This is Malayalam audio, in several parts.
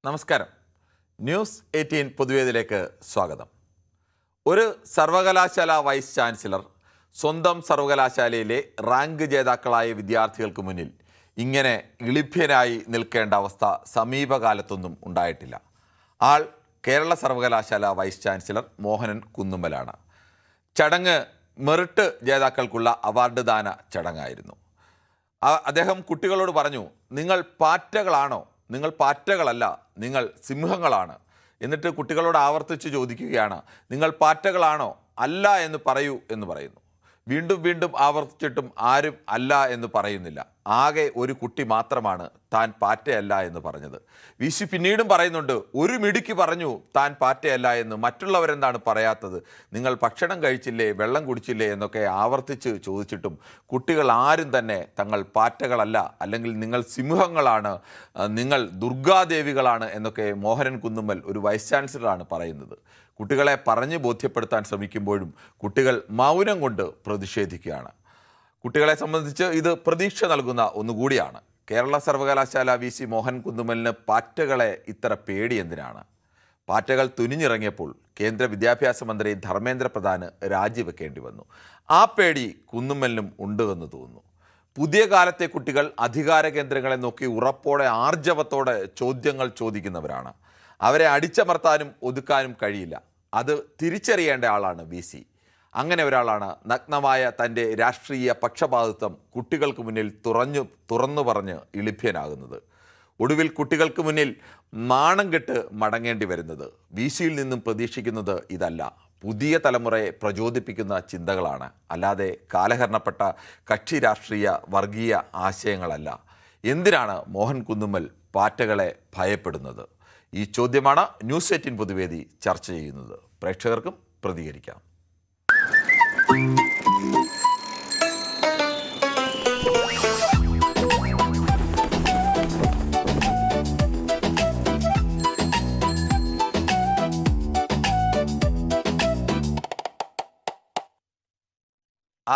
നമസ്കാരം. ന്യൂസ് 18 പൊതുവേദിയിലേക്ക് സ്വാഗതം. ഒരു സർവകലാശാല വൈസ് ചാൻസലർ സ്വന്തം സർവകലാശാലയിലെ റാങ്ക് ജേതാക്കളായ വിദ്യാർത്ഥികൾക്ക് മുന്നിൽ ഇങ്ങനെ ഇളിഭ്യനായി നിൽക്കേണ്ട അവസ്ഥ സമീപകാലത്തൊന്നും ഉണ്ടായിട്ടില്ല. ആൾ കേരള സർവകലാശാല വൈസ് ചാൻസലർ മോഹനൻ കുന്നുമ്മലാണ്. ചടങ്ങ് മെറിറ്റ് ജേതാക്കൾക്കുള്ള അവാർഡ് ദാന ചടങ്ങായിരുന്നു. അദ്ദേഹം കുട്ടികളോട് പറഞ്ഞു, നിങ്ങൾ പാറ്റകളാണോ? നിങ്ങൾ പാറ്റകളല്ല, നിങ്ങൾ സിംഹങ്ങളാണ്. എന്നിട്ട് കുട്ടികളോട് ആവർത്തിച്ച് ചോദിക്കുകയാണ്, നിങ്ങൾ പാറ്റകളാണോ? അല്ല എന്ന് പറയൂ എന്ന് പറയുന്നു. വീണ്ടും വീണ്ടും ആവർത്തിച്ചിട്ടും ആരും അല്ല എന്ന് പറയുന്നില്ല. ആകെ ഒരു കുട്ടി മാത്രമാണ് താൻ പാറ്റയല്ല എന്ന് പറഞ്ഞത്. വിശി പിന്നീടും പറയുന്നുണ്ട്, ഒരു മിടുക്കി പറഞ്ഞു താൻ പാറ്റയല്ല എന്ന്. മറ്റുള്ളവരെന്താണ് പറയാത്തത്? നിങ്ങൾ ഭക്ഷണം കഴിച്ചില്ലേ, വെള്ളം കുടിച്ചില്ലേ എന്നൊക്കെ ആവർത്തിച്ച് ചോദിച്ചിട്ടും കുട്ടികൾ ആരും തന്നെ തങ്ങൾ പാറ്റകളല്ല, അല്ലെങ്കിൽ നിങ്ങൾ സിംഹങ്ങളാണ്, നിങ്ങൾ ദുർഗാദേവികളാണ് എന്നൊക്കെ മോഹനൻ കുന്നുമ്മൽ ഒരു വൈസ് ചാൻസലറാണ് പറയുന്നത്. കുട്ടികളെ പറഞ്ഞ് ബോധ്യപ്പെടുത്താൻ ശ്രമിക്കുമ്പോഴും കുട്ടികൾ മൗനം കൊണ്ട് പ്രതിഷേധിക്കുകയാണ്. കുട്ടികളെ സംബന്ധിച്ച് ഇത് പ്രതീക്ഷ നൽകുന്ന ഒന്നുകൂടിയാണ്. കേരള സർവകലാശാല VC മോഹൻ കുന്നുമ്മലിന് പാറ്റകളെ ഇത്ര പേടി എന്തിനാണ്? പാറ്റകൾ തുനിഞ്ഞിറങ്ങിയപ്പോൾ കേന്ദ്ര വിദ്യാഭ്യാസ മന്ത്രി ധർമ്മേന്ദ്ര പ്രധാന് രാജിവെക്കേണ്ടി വന്നു. ആ പേടി കുന്നുമ്മലിനും ഉണ്ട് എന്ന് തോന്നുന്നു. പുതിയ കാലത്തെ കുട്ടികൾ അധികാര കേന്ദ്രങ്ങളെ നോക്കി ഉറപ്പോടെ ആർജവത്തോടെ ചോദ്യങ്ങൾ ചോദിക്കുന്നവരാണ്. അവരെ അടിച്ചമർത്താനും ഒതുക്കാനും കഴിയില്ല. അത് തിരിച്ചറിയേണ്ട ആളാണ് VC. അങ്ങനെ ഒരാളാണ് നഗ്നമായ തൻ്റെ രാഷ്ട്രീയ പക്ഷപാതിത്വം കുട്ടികൾക്ക് മുന്നിൽ തുറന്നു പറഞ്ഞ് ഇളിഭ്യനാകുന്നത്. ഒടുവിൽ കുട്ടികൾക്ക് മുന്നിൽ നാണം കെട്ട് മടങ്ങേണ്ടി വരുന്നത്. VCയിൽ നിന്നും പ്രതീക്ഷിക്കുന്നത് ഇതല്ല. പുതിയ തലമുറയെ പ്രചോദിപ്പിക്കുന്ന ചിന്തകളാണ്, അല്ലാതെ കാലഹരണപ്പെട്ട കക്ഷി രാഷ്ട്രീയ വർഗീയ ആശയങ്ങളല്ല. എന്തിനാണ് മോഹൻ കുന്നുമ്മൽ പാറ്റകളെ ഭയപ്പെടുന്നത്? ഈ ചോദ്യമാണ് ന്യൂസ് 18 പൊതുവേദി ചർച്ച ചെയ്യുന്നത്. പ്രേക്ഷകർക്കും പ്രതികരിക്കാം.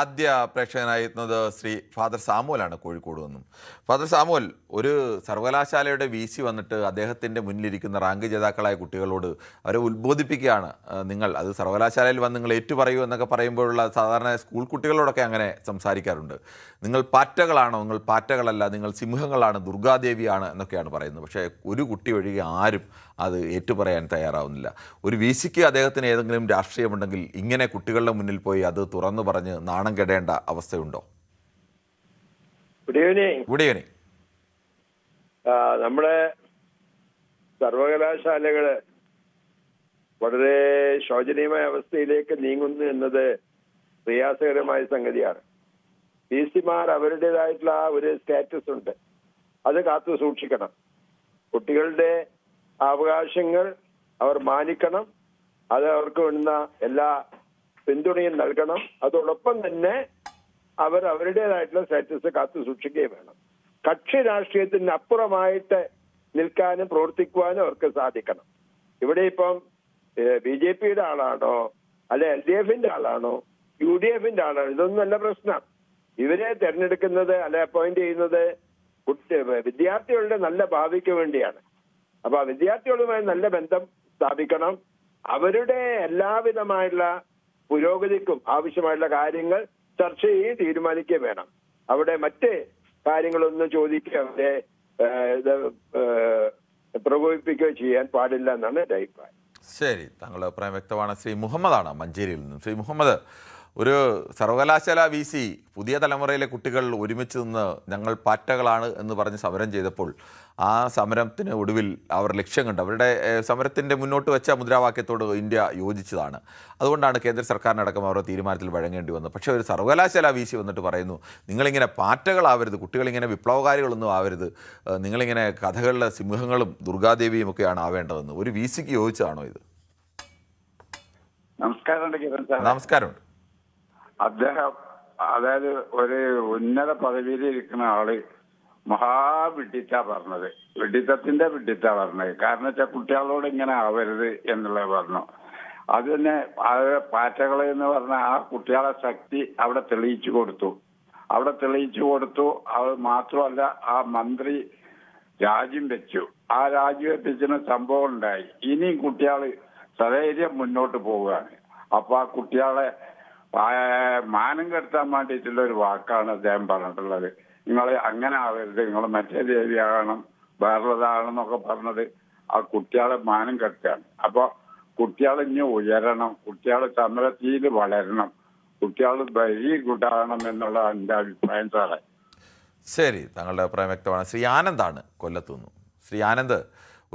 ആദ്യ പ്രേക്ഷകനായിരുന്നത് ശ്രീ ഫാദർ സാമുവലാണ്, കോഴിക്കോട് നിന്നും. ഫാദർ സാമുവൽ, ഒരു സർവകലാശാലയുടെ VC വന്നിട്ട് അദ്ദേഹത്തിൻ്റെ മുന്നിലിരിക്കുന്ന റാങ്ക് ജേതാക്കളായ കുട്ടികളോട് അവരെ ഉത്ബോധിപ്പിക്കുകയാണ്. നിങ്ങൾ അത് സർവകലാശാലയിൽ വന്ന് നിങ്ങൾ ഏറ്റുപറയൂ എന്നൊക്കെ പറയുമ്പോഴുള്ള സാധാരണ സ്കൂൾ കുട്ടികളോടൊക്കെ അങ്ങനെ സംസാരിക്കാറുണ്ട്. നിങ്ങൾ പാറ്റകളാണോ? നിങ്ങൾ പാറ്റകളല്ല, നിങ്ങൾ സിംഹങ്ങളാണ്, ദുർഗാദേവിയാണ് എന്നൊക്കെയാണ് പറയുന്നത്. പക്ഷേ ഒരു കുട്ടി ഒഴികെ ആരും അത് ഏറ്റുപറയാൻ തയ്യാറാവുന്നില്ല. ഒരു VCക്ക് അദ്ദേഹത്തിന് ഏതെങ്കിലും രാഷ്ട്രീയമുണ്ടെങ്കിൽ ഇങ്ങനെ കുട്ടികളുടെ മുന്നിൽ പോയി അത് തുറന്നു പറഞ്ഞ് നാണം കെടേണ്ട അവസ്ഥയുണ്ടോ? Good evening. നമ്മുടെ സർവകലാശാലകള് വളരെ ശോചനീയമായ അവസ്ഥയിലേക്ക് നീങ്ങുന്നു എന്നത് പ്രയാസകരമായ സംഗതിയാണ്. VCമാർ അവരുടേതായിട്ടുള്ള ഒരു സ്റ്റാറ്റസ് ഉണ്ട്, അത് കാത്തു സൂക്ഷിക്കണം. കുട്ടികളുടെ അവകാശങ്ങൾ അവർ മാനിക്കണം, അത് അവർക്ക് വേണ്ടുന്ന എല്ലാ പിന്തുണയും നൽകണം. അതോടൊപ്പം തന്നെ അവർ അവരുടേതായിട്ടുള്ള സ്റ്റാറ്റസ് കാത്തു സൂക്ഷിക്കുകയും വേണം. കക്ഷി രാഷ്ട്രീയത്തിന് അപ്പുറമായിട്ട് നിൽക്കാനും പ്രവർത്തിക്കുവാനും അവർക്ക് സാധിക്കണം. ഇവിടെ ഇപ്പം BJPയുടെ ആളാണോ, അല്ലെ LDFന്റെ ആളാണോ, UDFന്റെ ആളാണോ, ഇതൊന്നുമല്ല പ്രശ്നം. ഇവരെ തെരഞ്ഞെടുക്കുന്നത് അല്ലെ അപ്പോയിന്റ് ചെയ്യുന്നത് വിദ്യാർത്ഥികളുടെ നല്ല ഭാവിക്ക് വേണ്ടിയാണ്. അപ്പൊ വിദ്യാർത്ഥികളുമായി നല്ല ബന്ധം സ്ഥാപിക്കണം. അവരുടെ എല്ലാവിധമായുള്ള പുരോഗതിക്കും ആവശ്യമായിട്ടുള്ള കാര്യങ്ങൾ ചർച്ച ചെയ്യുകയും തീരുമാനിക്കുകയും വേണം. അവിടെ മറ്റ് കാര്യങ്ങളൊന്നും ചോദിക്കുക, അവരെ പ്രകോപിപ്പിക്കുകയോ ചെയ്യാൻ പാടില്ല എന്നാണ് എൻ്റെ അഭിപ്രായം. ശരി, താങ്കളുടെ അഭിപ്രായം വ്യക്തമാണ്. ശ്രീ മുഹമ്മദാണ് മഞ്ചേരിയിൽ നിന്നും. ശ്രീ മുഹമ്മദ്, ഒരു സർവകലാശാല VC പുതിയ തലമുറയിലെ കുട്ടികൾ ഒരുമിച്ച് നിന്ന് ഞങ്ങൾ പാറ്റകളാണ് എന്ന് പറഞ്ഞ് സമരം ചെയ്തപ്പോൾ ആ സമരത്തിന് ഒടുവിൽ അവർ ലക്ഷ്യം കണ്ട് അവരുടെ സമരത്തിൻ്റെ മുന്നോട്ട് വെച്ച മുദ്രാവാക്യത്തോട് ഇന്ത്യ യോജിച്ചതാണ്. അതുകൊണ്ടാണ് കേന്ദ്ര സർക്കാരിനടക്കം അവരുടെ തീരുമാനത്തിൽ വഴങ്ങേണ്ടി വന്നത്. പക്ഷേ ഒരു സർവകലാശാല VC വന്നിട്ട് പറയുന്നു, നിങ്ങളിങ്ങനെ പാറ്റകളാവരുത്, കുട്ടികളിങ്ങനെ വിപ്ലവകാരികളൊന്നും ആവരുത്, നിങ്ങളിങ്ങനെ കഥകളിലെ സിംഹങ്ങളും ദുർഗാദേവിയും ഒക്കെയാണ് ആവേണ്ടതെന്ന്. ഒരു VCക്ക് യോജിച്ചതാണോ ഇത്? നമസ്കാരമുണ്ട്. അദ്ദേഹം, അതായത് ഒരു ഉന്നത പദവിയിലിരിക്കുന്ന ആള് മഹാവിഡിത്ത പറഞ്ഞത്, വിഡിത്തത്തിന്റെ വിഡിത്ത പറഞ്ഞത്. കാരണം വെച്ചാൽ കുട്ടികളോട് ഇങ്ങനെ ആവരുത് എന്നുള്ളത് പറഞ്ഞു. അത് തന്നെ പാറ്റകളെ എന്ന് പറഞ്ഞ ആ കുട്ടികളെ ശക്തി അവിടെ തെളിയിച്ചു കൊടുത്തു. അത് മാത്രമല്ല ആ മന്ത്രി രാജ്യം വെച്ചു. ആ രാജിവെപ്പിച്ചിന് സംഭവം ഉണ്ടായി. ഇനിയും കുട്ടികൾ സധൈര്യം മുന്നോട്ട് പോവുകയാണ്. അപ്പൊ ആ കുട്ടികളെ മാനം കെടുത്താൻ വേണ്ടിയിട്ടുള്ള ഒരു വാക്കാണ് അദ്ദേഹം പറഞ്ഞിട്ടുള്ളത്. നിങ്ങൾ അങ്ങനെ ആവരുത്, നിങ്ങൾ മറ്റേ ദേവിയാകണം, വേറുള്ളതാകണമെന്നൊക്കെ പറഞ്ഞത് ആ കുട്ടികളെ മാനം കെടുത്തുകയാണ്. അപ്പൊ കുട്ടികൾ ഇനി ഉയരണം, കുട്ടികൾ സമരത്തിൽ വളരണം, കുട്ടികൾ വെരി ഗുഡാകണം എന്നുള്ള എൻ്റെ അഭിപ്രായം സാറേ. ശരി, താങ്കളുടെ അഭിപ്രായം വ്യക്തമാണ്. ശ്രീ ആനന്ദാണ് കൊല്ലത്തുനിന്ന്. ശ്രീ ആനന്ദ്,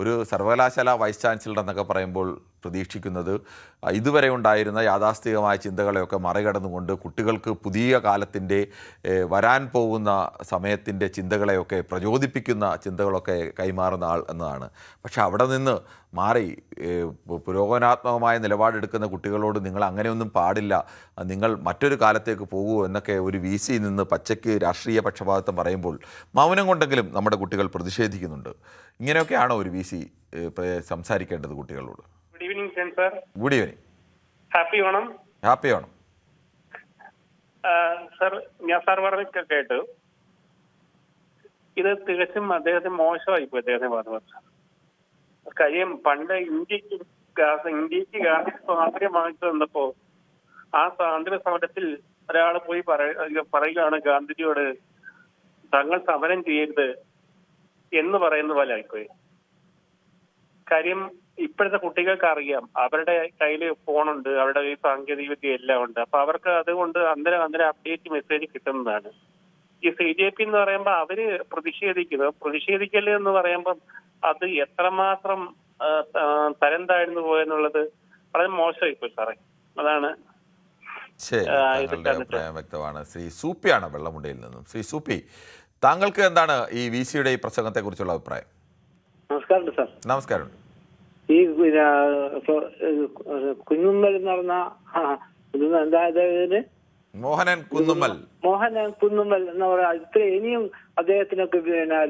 ഒരു സർവകലാശാല വൈസ് ചാൻസലർ എന്നൊക്കെ പറയുമ്പോൾ പ്രതീക്ഷിക്കുന്നത് ഇതുവരെ ഉണ്ടായിരുന്ന യാഥാസ്ഥികമായ ചിന്തകളെയൊക്കെ മറികടന്നുകൊണ്ട് കുട്ടികൾക്ക് പുതിയ കാലത്തിൻ്റെ വരാൻ പോകുന്ന സമയത്തിൻ്റെ ചിന്തകളെയൊക്കെ പ്രചോദിപ്പിക്കുന്ന ചിന്തകളൊക്കെ കൈമാറുന്ന ആൾ എന്നതാണ്. പക്ഷെ അവിടെ നിന്ന് മാറി പുരോഗമനാത്മകമായ നിലപാടെടുക്കുന്ന കുട്ടികളോട് നിങ്ങൾ അങ്ങനെയൊന്നും പാടില്ല, നിങ്ങൾ മറ്റൊരു കാലത്തേക്ക് പോകൂ എന്നൊക്കെ ഒരു VC നിന്ന് പച്ചയ്ക്ക് രാഷ്ട്രീയ പക്ഷപാതം പറയുമ്പോൾ മൗനം കൊണ്ടെങ്കിലും നമ്മുടെ കുട്ടികൾ പ്രതിഷേധിക്കുന്നുണ്ട്. ഇങ്ങനെയൊക്കെയാണോ ഒരു VC സംസാരിക്കേണ്ടത് കുട്ടികളോട്? Good evening sir. Good evening. Happy Onam. Happy Onam. Sir, ഞാൻ സാർ പറഞ്ഞ കേട്ടു. ഇത് തികച്ചും അദ്ദേഹത്തിന് മോശമായിപ്പോയി. അദ്ദേഹത്തെ പറഞ്ഞത് കാര്യം, പണ്ട് ഇന്ത്യക്ക് ഗാന്ധി സ്വാതന്ത്ര്യം വാങ്ങിച്ചു തന്നപ്പോ ആ സ്വാതന്ത്ര്യ സമരത്തിൽ ഒരാൾ പോയി പറയുകയാണ് ഗാന്ധിജിയോട് തങ്ങൾ സമരം ചെയ്യരുത് എന്ന് പറയുന്ന പോലെ ആയിപ്പോയി. കാര്യം, ഇപ്പോഴത്തെ കുട്ടികൾക്ക് അറിയാം, അവരുടെ കയ്യിൽ ഫോണുണ്ട്, അവരുടെ ഈ സാങ്കേതിക വിദ്യ എല്ലാം ഉണ്ട്. അപ്പൊ അവർക്ക് അതുകൊണ്ട് അന്നേരം അപ്ഡേറ്റ് മെസ്സേജ് കിട്ടുന്നതാണ്. ഈ CJP എന്ന് പറയുമ്പോൾ അവര് പ്രതിഷേധിക്കല് എന്ന് പറയുമ്പം അത് എത്രമാത്രം തരം താഴ്ന്നു പോയെന്നുള്ളത് വളരെ മോശമായിപ്പോയി സാറേ. അതാണ്. ശരി, താങ്കളുടെ അഭിപ്രായം വ്യക്തമാണ്. ശ്രീ സൂപ്പിയാണ് വെള്ളമുണ്ടയിൽ നിന്നും. ശ്രീ സൂപ്പി, താങ്കൾക്ക് എന്താണ് ഈ VCയുടെ ഈ പ്രസംഗത്തെ കുറിച്ചുള്ള അഭിപ്രായം? നമസ്കാരം സാർ. നമസ്കാരം. ഈ കുഞ്ഞുമ്മൽ നടന്ന എന്താ മോഹനൻ കുന്നുമ്മൽ എന്ന് പറയാ, ഇത്ര ഇനിയും അദ്ദേഹത്തിനൊക്കെ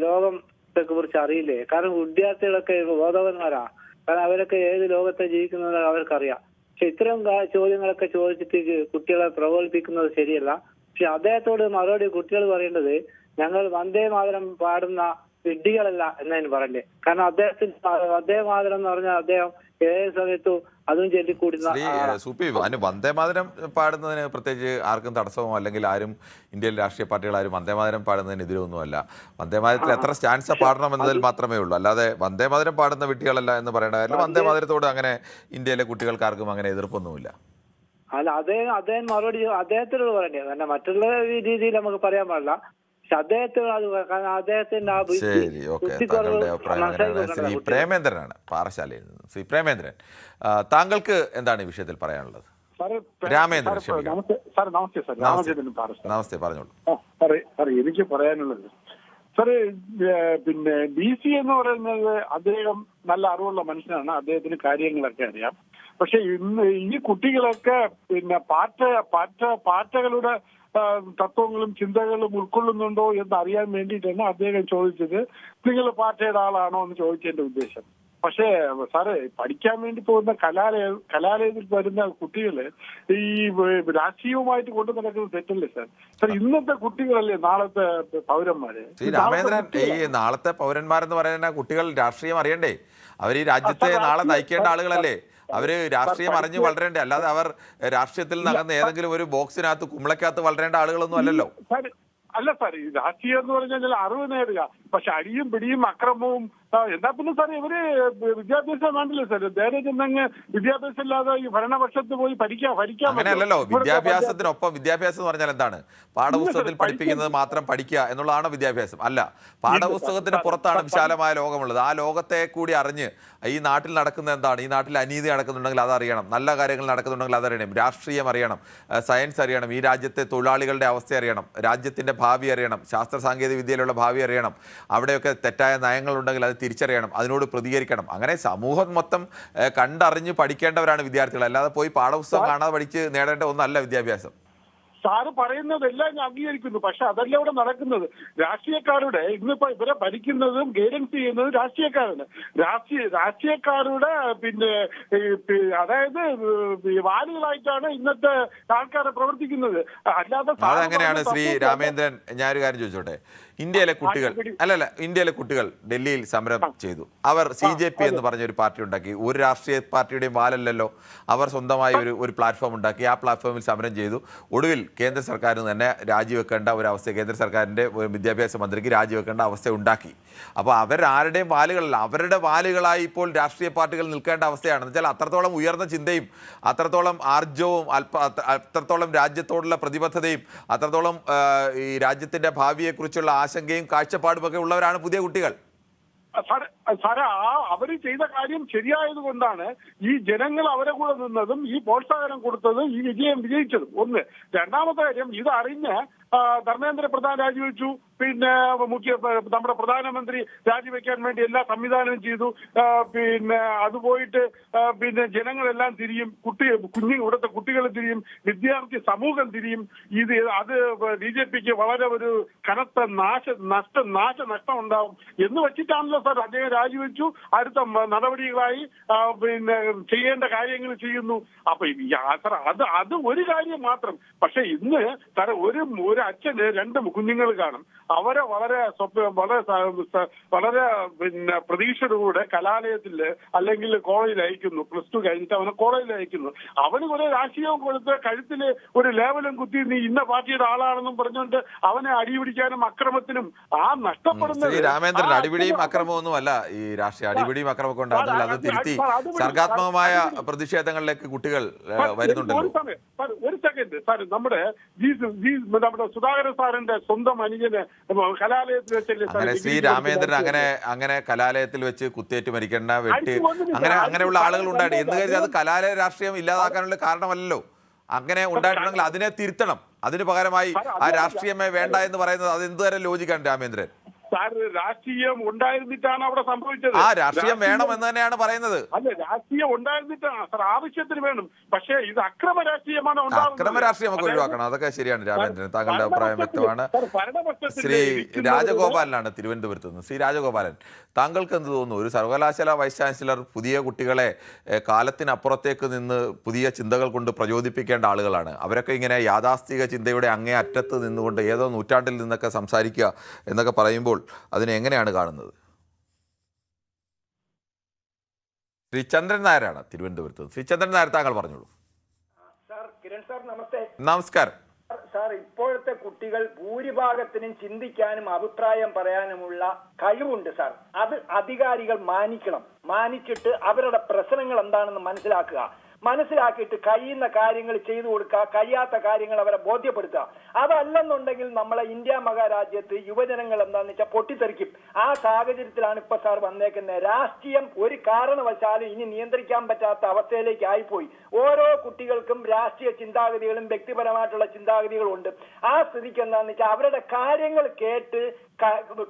ലോകത്തെ കുറിച്ച് അറിയില്ലേ? കാരണം വിദ്യാർത്ഥികളൊക്കെ ബോധവാന്മാരാ. കാരണം അവരൊക്കെ ഏത് ലോകത്തെ ജീവിക്കുന്നത് അവർക്കറിയാം. പക്ഷെ ഇത്തരം ചോദ്യങ്ങളൊക്കെ ചോദിച്ചിട്ട് കുട്ടികളെ പ്രകോപിപ്പിക്കുന്നത് ശരിയല്ല. പക്ഷെ അദ്ദേഹത്തോട് മറുപടി കുട്ടികൾ പറയേണ്ടത്, ഞങ്ങൾ വന്ദേ മാതരം പാടുന്ന വിഡ്ഢികളല്ല എന്നതിന് പറയണ്ടേ. കാരണം വന്ദേ മാതരം എന്ന് പറഞ്ഞാൽ അദ്ദേഹം ഏത് സമയത്തും അതും ചൊല്ലിക്കൂടുന്ന. സൂപ്പി, അതിന് വന്ദേമാതരം പാടുന്നതിന് പ്രത്യേകിച്ച് ആർക്കും തടസ്സമോ അല്ലെങ്കിൽ ആരും ഇന്ത്യൻ രാഷ്ട്രീയ പാർട്ടികൾ ആരും വന്ദേമാതരം പാടുന്നതിന് എതിരൊന്നുമല്ല. വന്ദേമാതരത്തിൽ എത്ര സ്റ്റാൻസ പാടണം എന്നതിൽ മാത്രമേ ഉള്ളൂ. അല്ലാതെ വന്ദേമാതരം പാടുന്ന വിട്ടികളല്ല എന്ന് പറയേണ്ട കാര്യം. വന്ദേമാതരത്തോട് അങ്ങനെ ഇന്ത്യയിലെ കുട്ടികൾക്കാർക്കും അങ്ങനെ എതിർപ്പൊന്നുമില്ല. അല്ല, അദ്ദേഹം മറുപടി അദ്ദേഹത്തിനോട് പറയണ്ടേ. കാരണം മറ്റുള്ള രീതിയിൽ നമുക്ക് പറയാൻ പാടില്ല. ശരി, ഓക്കെ. താങ്കളുടെ അഭിപ്രായം. ശ്രീ പ്രേമേന്ദ്രനാണ് പാറശാലയിൽ നിന്ന്. ശ്രീ പ്രേമേന്ദ്രൻ, താങ്കൾക്ക് എന്താണ് ഈ വിഷയത്തിൽ പറയാനുള്ളത്? രാമേന്ദ്രൻ, നമസ്തേ, പറഞ്ഞോളൂ. എനിക്ക് പറയാനുള്ളത് സാറ്, പിന്നെ VC എന്ന് പറയുന്നത് അദ്ദേഹം നല്ല അറിവുള്ള മനുഷ്യനാണ്, അദ്ദേഹത്തിന് കാര്യങ്ങളൊക്കെ അറിയാം. പക്ഷെ ഇന്ന് ഈ കുട്ടികളൊക്കെ പിന്നെ പാറ്റകളുടെ തത്വങ്ങളും ചിന്തകളും ഉൾക്കൊള്ളുന്നുണ്ടോ എന്ന് അറിയാൻ വേണ്ടിയിട്ടാണ് അദ്ദേഹം ചോദിച്ചത്, നിങ്ങൾ പാർട്ടിയുടെ ആളാണോ എന്ന് ചോദിച്ചതിന്റെ ഉദ്ദേശം. പക്ഷേ സാറേ, പഠിക്കാൻ വേണ്ടി പോകുന്ന കലാലയത്തിൽ വരുന്ന കുട്ടികള് ഈ രാഷ്ട്രീയവുമായിട്ട് കൊണ്ടു നടക്കുന്നത് തെറ്റല്ലേ സാർ? സാർ, ഇന്നത്തെ കുട്ടികളല്ലേ നാളത്തെ പൗരന്മാര്. ശ്രീ രാമേന്ദ്രൻ, ഈ നാളത്തെ പൗരന്മാരെന്ന് പറയുന്ന കുട്ടികൾ രാഷ്ട്രീയം അറിയണ്ടേ? അവർ ഈ രാജ്യത്തെ നാളെ നയിക്കേണ്ട ആളുകളല്ലേ? അവര് രാഷ്ട്രീയം അറിഞ്ഞ് വളരേണ്ടേ? അല്ലാതെ അവർ രാഷ്ട്രീയത്തിൽ നകന്ന് ഏതെങ്കിലും ഒരു ബോക്സിനകത്ത് കുമ്പളക്കകത്ത് വളരേണ്ട ആളുകളൊന്നും അല്ലല്ലോ. അല്ല സാർ, ഈ രാഷ്ട്രീയം എന്ന് പറഞ്ഞാൽ അറിവ് നേടുക. പക്ഷെ അടിയും പിടിയും അക്രമവും എന്താ പിന്നെ സാർ, ഇവര് വിദ്യാഭ്യാസം വേണ്ടല്ലേ സാർ? നേരെ ചെന്നങ്ങ് വിദ്യാഭ്യാസം ഇല്ലാതെ ഈ ഭരണപക്ഷത്ത് പോയി ഭരിക്കാൻ അങ്ങനെയല്ലല്ലോ. വിദ്യാഭ്യാസത്തിനൊപ്പം വിദ്യാഭ്യാസം എന്ന് പറഞ്ഞാൽ എന്താണ്? പാഠപുസ്തകത്തിൽ പഠിപ്പിക്കുന്നത് മാത്രം പഠിക്കുക എന്നുള്ളതാണ് വിദ്യാഭ്യാസം. അല്ല, പാഠപുസ്തകത്തിന് പുറത്താണ് വിശാലമായ ലോകമുള്ളത്. ആ ലോകത്തെ കൂടി അറിഞ്ഞ് ഈ നാട്ടിൽ നടക്കുന്നത് എന്താണ്, ഈ നാട്ടിൽ അനീതി നടക്കുന്നുണ്ടെങ്കിൽ അതറിയണം, നല്ല കാര്യങ്ങൾ നടക്കുന്നുണ്ടെങ്കിൽ അതറിയണം, രാഷ്ട്രീയം അറിയണം, സയൻസ് അറിയണം, ഈ രാജ്യത്തെ തൊഴിലാളികളുടെ അവസ്ഥ അറിയണം, രാജ്യത്തിന്റെ ഭാവി അറിയണം, ശാസ്ത്ര സാങ്കേതിക വിദ്യയിലുള്ള ഭാവി അറിയണം, അവിടെയൊക്കെ തെറ്റായ നയങ്ങളുണ്ടെങ്കിൽ അത് തിരിച്ചറിയണം, അതിനോട് പ്രതികരിക്കണം. അങ്ങനെ സമൂഹം മൊത്തം കണ്ടറിഞ്ഞ് പഠിക്കേണ്ടവരാണ് വിദ്യാർത്ഥികൾ. അല്ലാതെ പോയി പാഠപുസ്തകം കാണാതെ പഠിച്ച് നേടേണ്ട ഒന്നല്ല വിദ്യാഭ്യാസം. സാറ് പറയുന്നതെല്ലാം ഞാൻ അംഗീകരിക്കുന്നു. പക്ഷെ അതല്ല ഇവിടെ നടക്കുന്നത്. രാഷ്ട്രീയക്കാരുടെ ഇന്നിപ്പോ ഇവരെ ഭരിക്കുന്നതും ഗൈഡൻസ് ചെയ്യുന്നതും രാഷ്ട്രീയക്കാരാണ്. രാഷ്ട്രീയക്കാരുടെ പിന്നെ അതായത് വാലുകളായിട്ടാണ് ഇന്നത്തെ ആൾക്കാരെ പ്രവർത്തിക്കുന്നത്. അല്ലാതെ അതങ്ങനെയാണ് ശ്രീ രാമേന്ദ്രൻ. ഞാനൊരു കാര്യം ചോദിച്ചോട്ടെ, ഇന്ത്യയിലെ കുട്ടികൾ ഇന്ത്യയിലെ കുട്ടികൾ ഡൽഹിയിൽ സമരം ചെയ്തു. അവർ CJP എന്ന് പറഞ്ഞ ഒരു പാർട്ടി ഉണ്ടാക്കി. ഒരു രാഷ്ട്രീയ പാർട്ടിയുടെയും വാലല്ലല്ലോ. അവർ സ്വന്തമായി ഒരു പ്ലാറ്റ്ഫോം ഉണ്ടാക്കി. ആ പ്ലാറ്റ്ഫോമിൽ സമരം ചെയ്തു. ഒടുവിൽ കേന്ദ്ര സർക്കാരിന് തന്നെ രാജിവെക്കേണ്ട ഒരു അവസ്ഥ, കേന്ദ്ര സർക്കാരിൻ്റെ വിദ്യാഭ്യാസ മന്ത്രിക്ക് രാജിവെക്കേണ്ട അവസ്ഥ ഉണ്ടാക്കി. അപ്പോൾ അവരാരുടെയും വാലുകളല്ല, അവരുടെ വാലുകളായി ഇപ്പോൾ രാഷ്ട്രീയ പാർട്ടികൾ നിൽക്കേണ്ട അവസ്ഥയാണ്. എന്ന് വെച്ചാൽ അത്രത്തോളം ഉയർന്ന ചിന്തയും അത്രത്തോളം ആർജവും അത്രത്തോളം രാജ്യത്തോടുള്ള പ്രതിബദ്ധതയും അത്രത്തോളം ഈ രാജ്യത്തിൻ്റെ ഭാവിയെക്കുറിച്ചുള്ള ആശങ്കയും കാഴ്ചപ്പാടുമൊക്കെ ഉള്ളവരാണ് പുതിയ കുട്ടികൾ. സാറേ, അവര് ചെയ്ത കാര്യം ശരിയായത് കൊണ്ടാണ് ഈ ജനങ്ങൾ അവരെ കൂടെ നിന്നതും ഈ പ്രോത്സാഹനം കൊടുത്തതും ഈ വിജയിച്ചതും. ഒന്ന്. രണ്ടാമത്തെ കാര്യം, ഇത് അറിഞ്ഞ് ധർമ്മേന്ദ്ര പ്രധാൻ രാജിവെച്ചു. പിന്നെ നമ്മുടെ പ്രധാനമന്ത്രി രാജിവെക്കാൻ വേണ്ടി എല്ലാ സംവിധാനവും ചെയ്തു. പിന്നെ അത് പോയിട്ട് പിന്നെ ജനങ്ങളെല്ലാം തിരിയും, ഇവിടുത്തെ കുട്ടികൾ തിരിയും, വിദ്യാർത്ഥി സമൂഹം തിരിയും. അത് BJPക്ക് വളരെ ഒരു കനത്ത നാശനഷ്ടം ഉണ്ടാവും എന്ന് വെച്ചിട്ടാണല്ലോ സാർ അദ്ദേഹം രാജിവെച്ചു. അടുത്ത നടപടികളായി പിന്നെ ചെയ്യേണ്ട കാര്യങ്ങൾ ചെയ്യുന്നു. അപ്പൊ അത് ഒരു കാര്യം മാത്രം. പക്ഷെ ഇന്ന് സാറേ ഒരു അച്ഛന് 2 കുഞ്ഞുങ്ങൾ കാണും. അവരെ വളരെ പിന്നെ പ്രതീക്ഷയോടുകൂടെ കലാലയത്തിൽ അല്ലെങ്കിൽ കോളേജിൽ അയക്കുന്നു. +2 കഴിഞ്ഞിട്ട് അവനെ കോളേജിൽ അയക്കുന്നു. അവന് കുറെ രാഷ്ട്രീയവും കൊടുത്ത് കഴുത്തില് ഒരു ലേവലും കുത്തി നീ ഇന്ന പാർട്ടിയുടെ ആളാണെന്നും പറഞ്ഞുകൊണ്ട് അവനെ അടിപിടിക്കാനും അക്രമത്തിനും നഷ്ടപ്പെടുന്നത്. രാമേന്ദ്രൻ, അടിപിടിയും അക്രമമൊന്നും അല്ല ഈ രാഷ്ട്രീയ അടിപിടിയും അക്രമമൊക്കെ ഉണ്ടാകുന്നില്ല. അത് തിരുത്തി സർഗാത്മകമായ പ്രതിഷേധങ്ങളിലേക്ക് കുട്ടികൾ വരുന്നുണ്ടല്ലോ. ഒരു സെക്കൻഡ് സാർ, നമ്മുടെ സുധാകരൻ സാറിന്റെ സ്വന്തം അനുജന് കലാലയത്തിൽ വെച്ചല്ലേ ശ്രീ രാമേന്ദ്രൻ അങ്ങനെ കലാലയത്തിൽ വെച്ച് കുത്തേറ്റ് മരിക്കേണ്ട അങ്ങനെയുള്ള ആളുകൾ ഉണ്ടായിട്ട് എന്ന് കരുതി അത് കലാലയ രാഷ്ട്രീയം ഇല്ലാതാക്കാനുള്ള കാരണമല്ലല്ലോ. അങ്ങനെ ഉണ്ടായിട്ടുണ്ടെങ്കിൽ അതിനെ തിരുത്തണം. അതിന് പകരമായി ആ രാഷ്ട്രീയമേ വേണ്ട എന്ന് പറയുന്നത് അത് എന്തുതരം ലോജിക്കാണ് രാമേന്ദ്രൻ? സാർ, രാഷ്ട്രീയം ഉണ്ടായിരുന്നിട്ടാണ് അവിടെ സംഭവിച്ചത്. ആ രാഷ്ട്രീയം വേണം എന്ന് തന്നെയാണ് പറയുന്നത്. അല്ല, രാഷ്ട്രീയം ഉണ്ടായിരുന്നിട്ടാണ് സാർ, ആവശ്യത്തിന് വേണം. പക്ഷേ ഇത് അക്രമ രാഷ്ട്രീയമാണ്. അക്രമ രാഷ്ട്രീയമൊക്കെ ഒഴിവാക്കണം. അതൊക്കെ ശരിയാണ് രാമേന്ദ്രൻ, താങ്കളുടെ അഭിപ്രായം വ്യക്തമാണ്. ശ്രീ രാജഗോപാലനാണ് തിരുവനന്തപുരത്ത് നിന്ന്. ശ്രീ രാജഗോപാലൻ, താങ്കൾക്ക് എന്ത് തോന്നുന്നു? ഒരു സർവകലാശാല വൈസ് ചാൻസലർ പുതിയ കുട്ടികളെ കാലത്തിനപ്പുറത്തേക്ക് നിന്ന് പുതിയ ചിന്തകൾ കൊണ്ട് പ്രചോദിപ്പിക്കേണ്ട ആളുകളാണ്. അവരൊക്കെ ഇങ്ങനെ യാഥാസ്ഥിക ചിന്തയുടെ അങ്ങേ അറ്റത്ത് നിന്നുകൊണ്ട് ഏതോ നൂറ്റാണ്ടിൽ നിന്നൊക്കെ സംസാരിക്കുക എന്നൊക്കെ പറയുമ്പോൾ അതിനെ എങ്ങനെയാണ് കാണുന്നത്? ശ്രീ ചന്ദ്രൻ നായരാണ് തിരുവനന്തപുരത്ത്. ശ്രീ ചന്ദ്രൻ നായർ, താങ്കൾ പറഞ്ഞോളൂ. സാർ, കിരൺ സാർ, നമസ്തേ. നമസ്കാരം സാർ. ഇപ്പോഴത്തെ കുട്ടികൾ ഭൂരിഭാഗത്തിനും ചിന്തിക്കാനും അഭിപ്രായം പറയാനുമുള്ള കഴിവുണ്ട് സാർ. അത് അധികാരികൾ മാനിച്ചിട്ട് അവരുടെ പ്രശ്നങ്ങൾ എന്താണെന്ന് മനസ്സിലാക്കിയിട്ട് കഴിയുന്ന കാര്യങ്ങൾ ചെയ്തു കൊടുക്കുക, കഴിയാത്ത കാര്യങ്ങൾ അവരെ ബോധ്യപ്പെടുത്തുക. അതല്ലെന്നുണ്ടെങ്കിൽ നമ്മളെ ഇന്ത്യ മഹാരാജ്യത്ത് യുവജനങ്ങൾ എന്താണെന്ന് വെച്ചാൽ പൊട്ടിത്തെറിക്കും. ആ സാഹചര്യത്തിലാണ് ഇപ്പൊ സാർ വന്നേക്കുന്നത്. രാഷ്ട്രീയം ഒരു കാരണവശാലും ഇനി നിയന്ത്രിക്കാൻ പറ്റാത്ത അവസ്ഥയിലേക്ക് ആയിപ്പോയി. ഓരോ കുട്ടികൾക്കും രാഷ്ട്രീയ ചിന്താഗതികളും വ്യക്തിപരമായിട്ടുള്ള ചിന്താഗതികളും ഉണ്ട്. ആ സ്ഥിതിക്ക് എന്താണെന്ന് വെച്ചാൽ അവരുടെ കാര്യങ്ങൾ കേട്ട്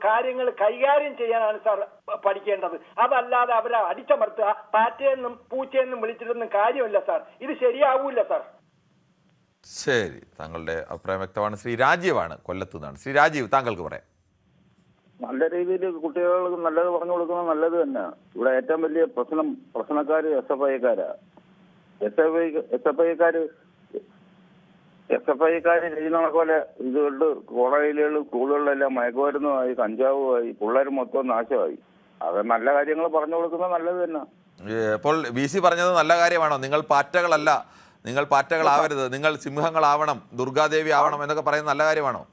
കാര്യങ്ങൾ കൈകാര്യം ചെയ്യാനാണ് സാർ പഠിക്കേണ്ടത്. അതല്ലാതെ അവരെ അടിച്ചമർത്തുക, പാറ്റയെന്നും പൂച്ചയെന്നും വിളിച്ചിട്ടൊന്നും കാര്യമില്ല സാർ. ഇത് ശരിയാവൂല സാർ. ശരി, താങ്കളുടെ അഭിപ്രായം വ്യക്തമാണ്. ശ്രീ രാജീവാണ് കൊല്ലത്ത് നിന്നാണ്. ശ്രീ രാജീവ്, താങ്കൾക്ക് പറയാം. നല്ല രീതിയിൽ കുട്ടികൾക്ക് നല്ലത് പറഞ്ഞു കൊടുക്കുന്നത് നല്ലത് തന്നെ. ഇവിടെ ഏറ്റവും വലിയ പ്രശ്നക്കാര് SFIക്കാരാ. SFIക്കാര് ചെയ്യുന്ന പോലെ ഇതുകൊണ്ട് കോളേജുകളിലും സ്കൂളുകളിലെല്ലാം മയക്കുമരുന്നുമായി, കഞ്ചാവുമായി, പിള്ളേർ മൊത്തം നാശമായി. അത് നല്ല കാര്യങ്ങൾ പറഞ്ഞു കൊടുക്കുന്നത് നല്ലത് തന്നെ. ഇപ്പോൾ VC പറഞ്ഞത് നല്ല കാര്യമാണോ? നിങ്ങൾ പാറ്റകളല്ല, നിങ്ങൾ പാറ്റകളാവരുത്, നിങ്ങൾ സിംഹങ്ങളാവണം, ദുർഗാദേവി ആവണം എന്നൊക്കെ പറയുന്നത് നല്ല കാര്യമാണോ?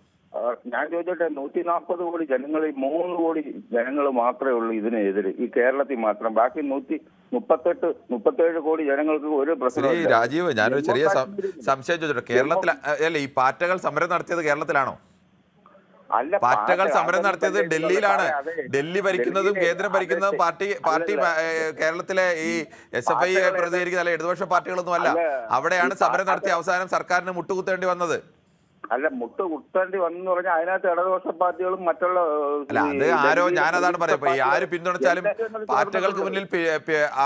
ഞാൻ ചോദിച്ചോട്ടെ, 140 കോടി ജനങ്ങൾ, 3 കോടി ജനങ്ങൾ മാത്രമേ ഉള്ളൂ ഇതിനെതിരെ ഈ കേരളത്തിൽ മാത്രം. ബാക്കി 137 കോടി ജനങ്ങൾക്ക് ഒരു പ്രശ്നം. രാജീവ്, ഞാനൊരു ചെറിയ സംശയം ചോദിച്ചോട്ടെ. കേരളത്തിൽ അല്ല ഈ പാറ്റകൾ സമരം നടത്തിയത് കേരളത്തിലാണോ? അല്ല, പാറ്റകൾ സമരം നടത്തിയത് ഡൽഹിയിലാണ്. ഡൽഹി ഭരിക്കുന്നതും കേന്ദ്രം ഭരിക്കുന്നതും പാർട്ടി കേരളത്തിലെ ഈ SFI പ്രതികരിക്കുന്ന അല്ല ഇടതുപക്ഷ പാർട്ടികളൊന്നും അല്ല. അവിടെയാണ് സമരം നടത്തി അവസാനം സർക്കാരിന് മുട്ടുകുത്തേണ്ടി വന്നത്. അല്ല മുട്ട് കുത്തേണ്ടി വന്നു പറഞ്ഞാൽ അതിനകത്ത് ഇടതുപക്ഷ പാർട്ടികളും മറ്റുള്ള അല്ല അത് ആരോ ഞാനതാണ് പറയാം. ഇപ്പൊ ഈ ആര് പിന്തുണച്ചാലും പാർട്ടികൾക്ക് മുന്നിൽ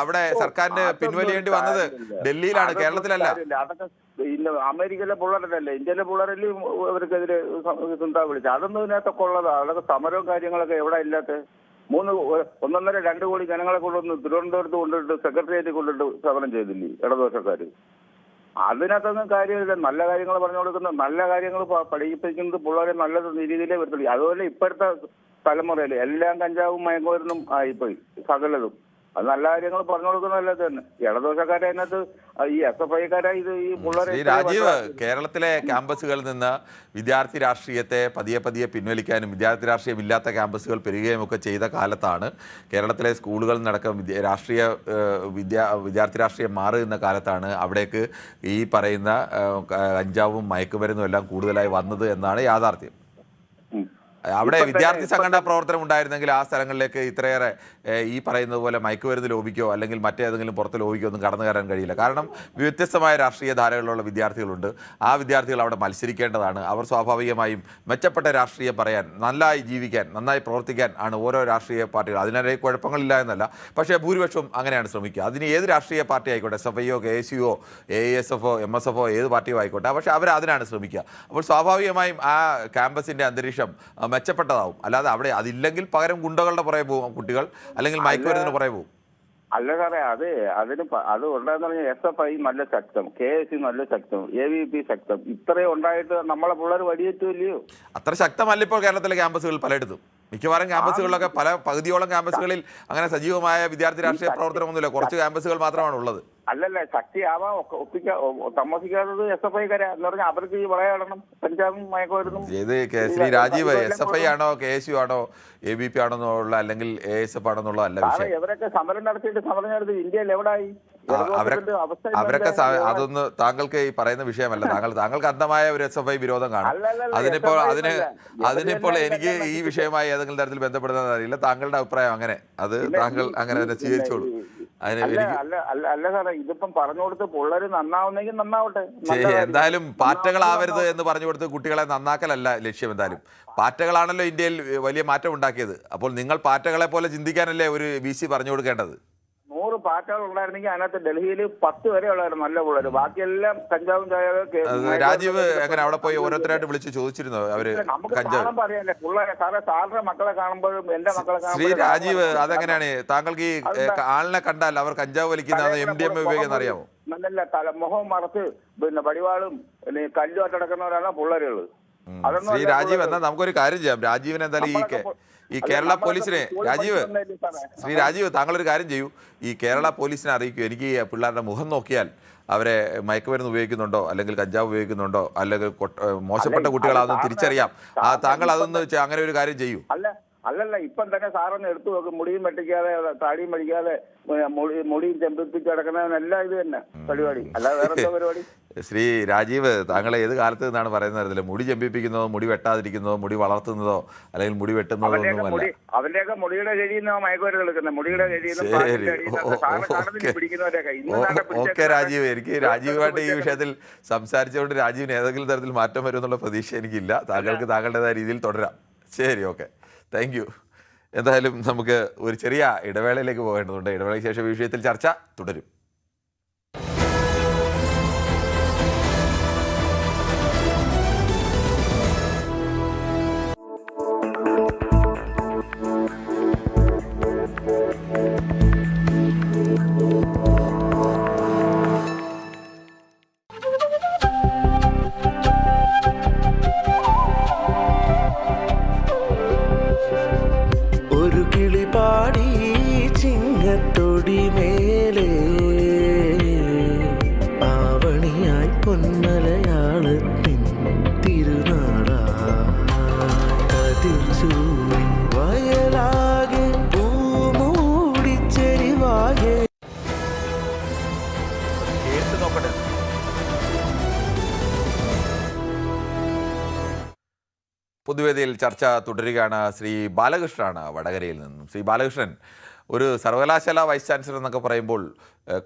അവിടെ സർക്കാരിന് പിൻവലിയേണ്ടി വന്നത് ഡൽഹിയിലാണ്, കേരളത്തിലല്ല. അതൊക്കെ അമേരിക്കയിലെ പിള്ളേരല്ലേ, ഇന്ത്യയിലെ പിള്ളേരല്ലേ അവർക്കെതിരെ ചിന്ത വിളിച്ചത്. അതൊന്നും ഇതിനകത്തൊക്കെ ഉള്ളതാണ്. അതൊക്കെ സമരവും കാര്യങ്ങളൊക്കെ എവിടെ ഇല്ലാത്ത 1.5-2 കോടി ജനങ്ങളെ കൊണ്ടുവന്ന് തിരുവനന്തപുരത്ത് കൊണ്ടിട്ട് സെക്രട്ടേറിയറ്റിൽ കൊണ്ടിട്ട് സമരം ചെയ്തില്ലേ ഇടതുപക്ഷക്കാര്. അതിനകത്തൊന്നും കാര്യമില്ല. നല്ല കാര്യങ്ങൾ പറഞ്ഞു കൊടുക്കുന്ന, നല്ല കാര്യങ്ങൾ പഠിപ്പിക്കുന്നത് പിള്ളേരെ നല്ല രീതിയിലേ വരുത്തുള്ളൂ. അതുപോലെ ഇപ്പോഴത്തെ തലമുറയിൽ എല്ലാം കഞ്ചാവും മയക്കുമരുന്നും ആയിപ്പോയി സകലതും. അത് നല്ല കാര്യങ്ങൾ പറഞ്ഞു കൊടുക്കുന്നതല്ലാതെ തന്നെ ഇടതുപക്ഷക്കാരെ അതിനകത്ത് ഈ SFIക്കാരെ ഇത് ഈ പിള്ളേരെ. രാജീവ്, കേരളത്തിലെ ക്യാമ്പസുകളിൽ നിന്ന് വിദ്യാർത്ഥി രാഷ്ട്രീയത്തെ പതിയെ പതിയെ പിൻവലിക്കാനും വിദ്യാർത്ഥി രാഷ്ട്രീയം ഇല്ലാത്ത ക്യാമ്പസുകൾ പെരുകുകയും ഒക്കെ ചെയ്ത കാലത്താണ്, കേരളത്തിലെ സ്കൂളുകളിൽ നടക്കം വിദ്യാർത്ഥി രാഷ്ട്രീയം മാറുന്ന കാലത്താണ് അവിടേക്ക് ഈ പറയുന്ന കഞ്ചാവും മയക്കുമരുന്നും എല്ലാം കൂടുതലായി വന്നത് എന്നാണ് യാഥാർത്ഥ്യം. അവിടെ വിദ്യാർത്ഥി സംഘടനാ പ്രവർത്തനം ഉണ്ടായിരുന്നെങ്കിൽ ആ സ്ഥലങ്ങളിലേക്ക് ഇത്രയേറെ ഈ പറയുന്നത് പോലെ മയക്കുമരുന്ന് ലോബിക്കോ അല്ലെങ്കിൽ മറ്റേതെങ്കിലും പുറത്ത് ലോബിക്കോ ഒന്നും കടന്നു കയറാൻ കഴിയില്ല. കാരണം വ്യത്യസ്തമായ രാഷ്ട്രീയ ധാരകളുള്ള വിദ്യാർത്ഥികളുണ്ട്. ആ വിദ്യാർത്ഥികൾ അവിടെ മത്സരിക്കേണ്ടതാണ്. അവർ സ്വാഭാവികമായും മെച്ചപ്പെട്ട രാഷ്ട്രീയം പറയാൻ, നന്നായി ജീവിക്കാൻ, നന്നായി പ്രവർത്തിക്കാൻ ആണ് ഓരോ രാഷ്ട്രീയ പാർട്ടികൾ. അതിനിടെ കുഴപ്പങ്ങളില്ല എന്നല്ല, പക്ഷേ ഭൂരിപക്ഷവും അങ്ങനെയാണ് ശ്രമിക്കുക. അതിന് ഏത് രാഷ്ട്രീയ പാർട്ടി ആയിക്കോട്ടെ, SFIയോ KSUO ASFO MSFO ഏത് പാർട്ടിയോ ആയിക്കോട്ടെ, പക്ഷേ അവർ അതിനാണ് ശ്രമിക്കുക. അപ്പോൾ സ്വാഭാവികമായും ആ ക്യാമ്പസിൻ്റെ അന്തരീക്ഷം മെച്ചപ്പെട്ടതാവും. അല്ലാതെ അവിടെ അതില്ലെങ്കിൽ പകരം ഗുണ്ടകളുടെ പുറകെ പോകും കുട്ടികൾ, അല്ലെങ്കിൽ മയക്കുമരുന്നിന് പുറകെ പോകും. അല്ല സാറേ, അത് ഉണ്ടായെന്ന് പറഞ്ഞാൽ SFI നല്ല ശക്തം, KSU നല്ല ശക്തം, AVP ശക്തം, ഇത്രയും ഉണ്ടായിട്ട് നമ്മളെ പിള്ളേർ വടിയേറ്റില്ലയോ? അത്ര ശക്തമല്ല ഇപ്പോൾ കേരളത്തിലെ ക്യാമ്പസുകൾ പലയിടത്തും. മിക്കവാറും ക്യാമ്പസുകളിലൊക്കെ പകുതിയോളം ക്യാമ്പസുകളിൽ അങ്ങനെ സജീവമായ വിദ്യാർത്ഥി രാഷ്ട്രീയ പ്രവർത്തനമൊന്നുമില്ല. കുറച്ച് ക്യാമ്പസുകൾ മാത്രമാണ് ഉള്ളത്. അല്ലല്ല, ശക്തിയാവാൻ താമസിക്കാത്തത് SFIക്കാരാ എന്ന് പറഞ്ഞാൽ അവർക്ക് ഈ പറയാടണം പഞ്ചാബും മയക്കുമരുന്നും. ഏത് ശ്രീ രാജീവ്, SFI ആണോ KSU ആണോ AVP ആണെന്നുള്ള അല്ലെങ്കിൽ ASF ആണെന്നുള്ള അല്ല വിഷയം. ഇവരൊക്കെ സമരം നടത്തി ഇന്ത്യയിൽ എവിടായി? അവരൊക്കെ അതൊന്ന് താങ്കൾക്ക് ഈ പറയുന്ന വിഷയമല്ല. താങ്കൾക്ക് അന്ധമായ ഒരു SFI വിരോധം കാണും. അതിനിപ്പോൾ എനിക്ക് ഈ വിഷയമായി ഏതെങ്കിലും തരത്തിൽ ബന്ധപ്പെടുന്നതെന്ന് അറിയില്ല. താങ്കളുടെ അഭിപ്രായം അങ്ങനെ, അത് താങ്കൾ അങ്ങനെ തന്നെ സ്വീകരിച്ചോളൂ. അല്ല സാറേ, ഇതിപ്പം പറഞ്ഞു കൊടുത്ത് പിള്ളേര് നന്നാവുന്നെങ്കിൽ നന്നാവട്ടെ. എന്തായാലും പാറ്റകളാവരുത് എന്ന് പറഞ്ഞു കൊടുത്ത് കുട്ടികളെ നന്നാക്കലല്ല ലക്ഷ്യം. എന്തായാലും പാറ്റകളാണല്ലോ ഇന്ത്യയിൽ വലിയ മാറ്റം ഉണ്ടാക്കിയത്. അപ്പോൾ നിങ്ങൾ പാറ്റകളെ പോലെ ചിന്തിക്കാനല്ലേ ഒരു VC പറഞ്ഞു കൊടുക്കേണ്ടത്? 100 പാറ്റകൾ ഉണ്ടായിരുന്നെങ്കിൽ അതിനകത്ത് ഡൽഹിയിൽ 10 വരെ ഉള്ളായിരുന്നു നല്ല പിള്ളേര്. ബാക്കിയെല്ലാം കഞ്ചാവും രാജീവ് എങ്ങനെ അവിടെ പോയി ഓരോരുത്തരായിട്ട് വിളിച്ച് ചോദിച്ചിരുന്നോ അവര് കഞ്ചാവ്? അറിയാല്ലേ പിള്ളേരെ സാറേ, സാറിന്റെ മക്കളെ കാണുമ്പോഴും എന്റെ മക്കളെ ശ്രീ രാജീവ്, അതെങ്ങനെയാണ് താങ്കൾക്ക് ഈ ആളിനെ കണ്ടാൽ അവർ കഞ്ചാവ് വലിക്കുന്ന MDMA ഉപയോഗിക്കുന്ന അറിയാമോ? നല്ല മുഖം മറച്ച് പിന്നെ വടിവാളും കല്ലും അടക്കുന്നവരാണ് പിള്ളേരുകൾ. ശ്രീ രാജീവ്, എന്നാൽ നമുക്കൊരു കാര്യം ചെയ്യാം. രാജീവിന് എന്തായാലും ഈ കേരള പോലീസിനെ ശ്രീ രാജീവ് താങ്കളൊരു കാര്യം ചെയ്യൂ, ഈ കേരള പോലീസിനെ അറിയിക്കൂ. എനിക്ക് ഈ പിള്ളേരുടെ മുഖം നോക്കിയാൽ അവരെ മയക്കുമരുന്ന് ഉപയോഗിക്കുന്നുണ്ടോ അല്ലെങ്കിൽ കഞ്ചാവ് ഉപയോഗിക്കുന്നുണ്ടോ അല്ലെങ്കിൽ മോശപ്പെട്ട കുട്ടികളാണെന്ന് തിരിച്ചറിയാം. താങ്കൾ അതൊന്ന് അങ്ങനെ ഒരു കാര്യം ചെയ്യൂ. അല്ലല്ല, ഇപ്പം തന്നെ സാറൊന്ന് എടുത്തു നോക്കും. മുടിയും വെട്ടിക്കാതെ താടിയും പഠിക്കാതെ മുടിയും ചെമ്പിപ്പിച്ച് കിടക്കുന്നതെല്ലാം ഇത് തന്നെ പരിപാടി, അല്ലാതെ വേറെ എന്താ പരിപാടി? ശ്രീ രാജീവ്, താങ്കൾ ഏത് കാലത്ത് നിന്നാണ് പറയുന്നത്? മുടി ചെമ്പിപ്പിക്കുന്നതോ മുടി വെട്ടാതിരിക്കുന്നതോ മുടി വളർത്തുന്നതോ അല്ലെങ്കിൽ മുടി വെട്ടുന്നതോ ഒന്നുമല്ല. അവന്റെയൊക്കെ മുടിയുടെ കഴിയുന്ന മയക്കുമരുന്ന് എടുക്കുന്നത്, മുടിയുടെ ഓക്കെ രാജീവ്, എനിക്ക് രാജീവുമായിട്ട് ഈ വിഷയത്തിൽ സംസാരിച്ചുകൊണ്ട് രാജീവിന് ഏതെങ്കിലും തരത്തിൽ മാറ്റം വരും എന്നുള്ള പ്രതീക്ഷ എനിക്കില്ല. താങ്കൾക്ക് താങ്കളുടേതായ രീതിയിൽ തുടരാം. ശരി, ഓക്കെ, താങ്ക് യു. എന്തായാലും നമുക്ക് ഒരു ചെറിയ ഇടവേളയിലേക്ക് പോകേണ്ടതുണ്ട്. ഇടവേളയ്ക്ക് ശേഷം ഈ വിഷയത്തിൽ ചർച്ച തുടരും. പൊതുവേദിയിൽ ചർച്ച തുടരുകയാണ്. ശ്രീ ബാലകൃഷ്ണനാണ് വടകരയിൽ നിന്നും. ശ്രീ ബാലകൃഷ്ണൻ, ഒരു സർവകലാശാല വൈസ് ചാൻസലർ എന്നൊക്കെ പറയുമ്പോൾ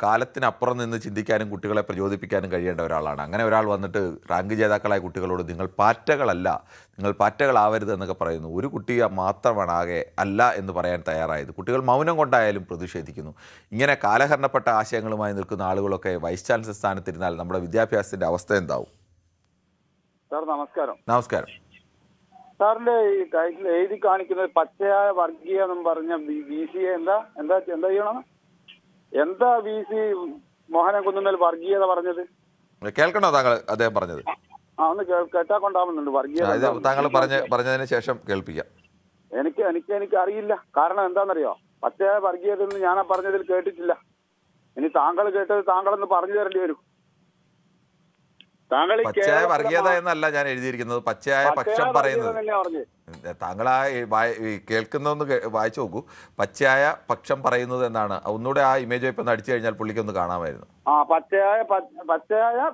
കാലത്തിനപ്പുറം നിന്ന് ചിന്തിക്കാനും കുട്ടികളെ പ്രചോദിപ്പിക്കാനും കഴിയേണ്ട ഒരാളാണ്. അങ്ങനെ ഒരാൾ വന്നിട്ട് റാങ്ക് ജേതാക്കളായ കുട്ടികളോട് നിങ്ങൾ പാറ്റകളല്ല, നിങ്ങൾ പാറ്റകളാവരുത് എന്നൊക്കെ പറയുന്നു. ഒരു കുട്ടി മാത്രമാണ് ആകെ അല്ല എന്ന് പറയാൻ തയ്യാറായത്. കുട്ടികൾ മൗനം കൊണ്ടായാലും പ്രതിഷേധിക്കുന്നു. ഇങ്ങനെ കാലഹരണപ്പെട്ട ആശയങ്ങളുമായി നിൽക്കുന്ന ആളുകളൊക്കെ വൈസ് ചാൻസലർ സ്ഥാനത്തിരുന്നാൽ നമ്മുടെ വിദ്യാഭ്യാസത്തിൻ്റെ അവസ്ഥ എന്താവും? സാർ നമസ്കാരം. നമസ്കാരം. സാറിന്റെ ഈ ടൈറ്റിൽ എഴുതി കാണിക്കുന്നത് പച്ചയായ വർഗീയ എന്നും പറഞ്ഞ VC എന്താ എന്താ എന്താ ചെയ്യണം? എന്താ VC മോഹനൻ കുന്നുമേൽ വർഗീയത പറഞ്ഞത്? കേൾക്കണോ താങ്കൾ അദ്ദേഹം പറഞ്ഞത്? ഒന്ന് കേട്ടാ കൊണ്ടാവുന്നുണ്ട് വർഗീയത. താങ്കൾ പറഞ്ഞതിന് ശേഷം കേൾപ്പിക്കാം. എനിക്ക് അറിയില്ല. കാരണം എന്താണെന്നറിയോ? പച്ചയായ വർഗീയത എന്ന് ഞാൻ പറഞ്ഞതിൽ കേട്ടിട്ടില്ല. ഇനി താങ്കൾ കേട്ടത് താങ്കളൊന്ന് പറഞ്ഞു തരേണ്ടി വരും. പച്ചയായ വർഗീയത എന്നല്ല ഞാൻ എഴുതിയിരിക്കുന്നത്, പച്ചയായ പക്ഷം പറയുന്നത്. താങ്കൾ ആ കേൾക്കുന്നൊന്ന് വായിച്ചു നോക്കൂ. പച്ചയായ പക്ഷം പറയുന്നത് എന്നാണ്. ഒന്നുകൂടെ ആ ഇമേജ് ഇപ്പൊ അടിച്ചു കഴിഞ്ഞാൽ പുള്ളിക്കൊന്ന് കാണാമായിരുന്നു. പച്ചയായ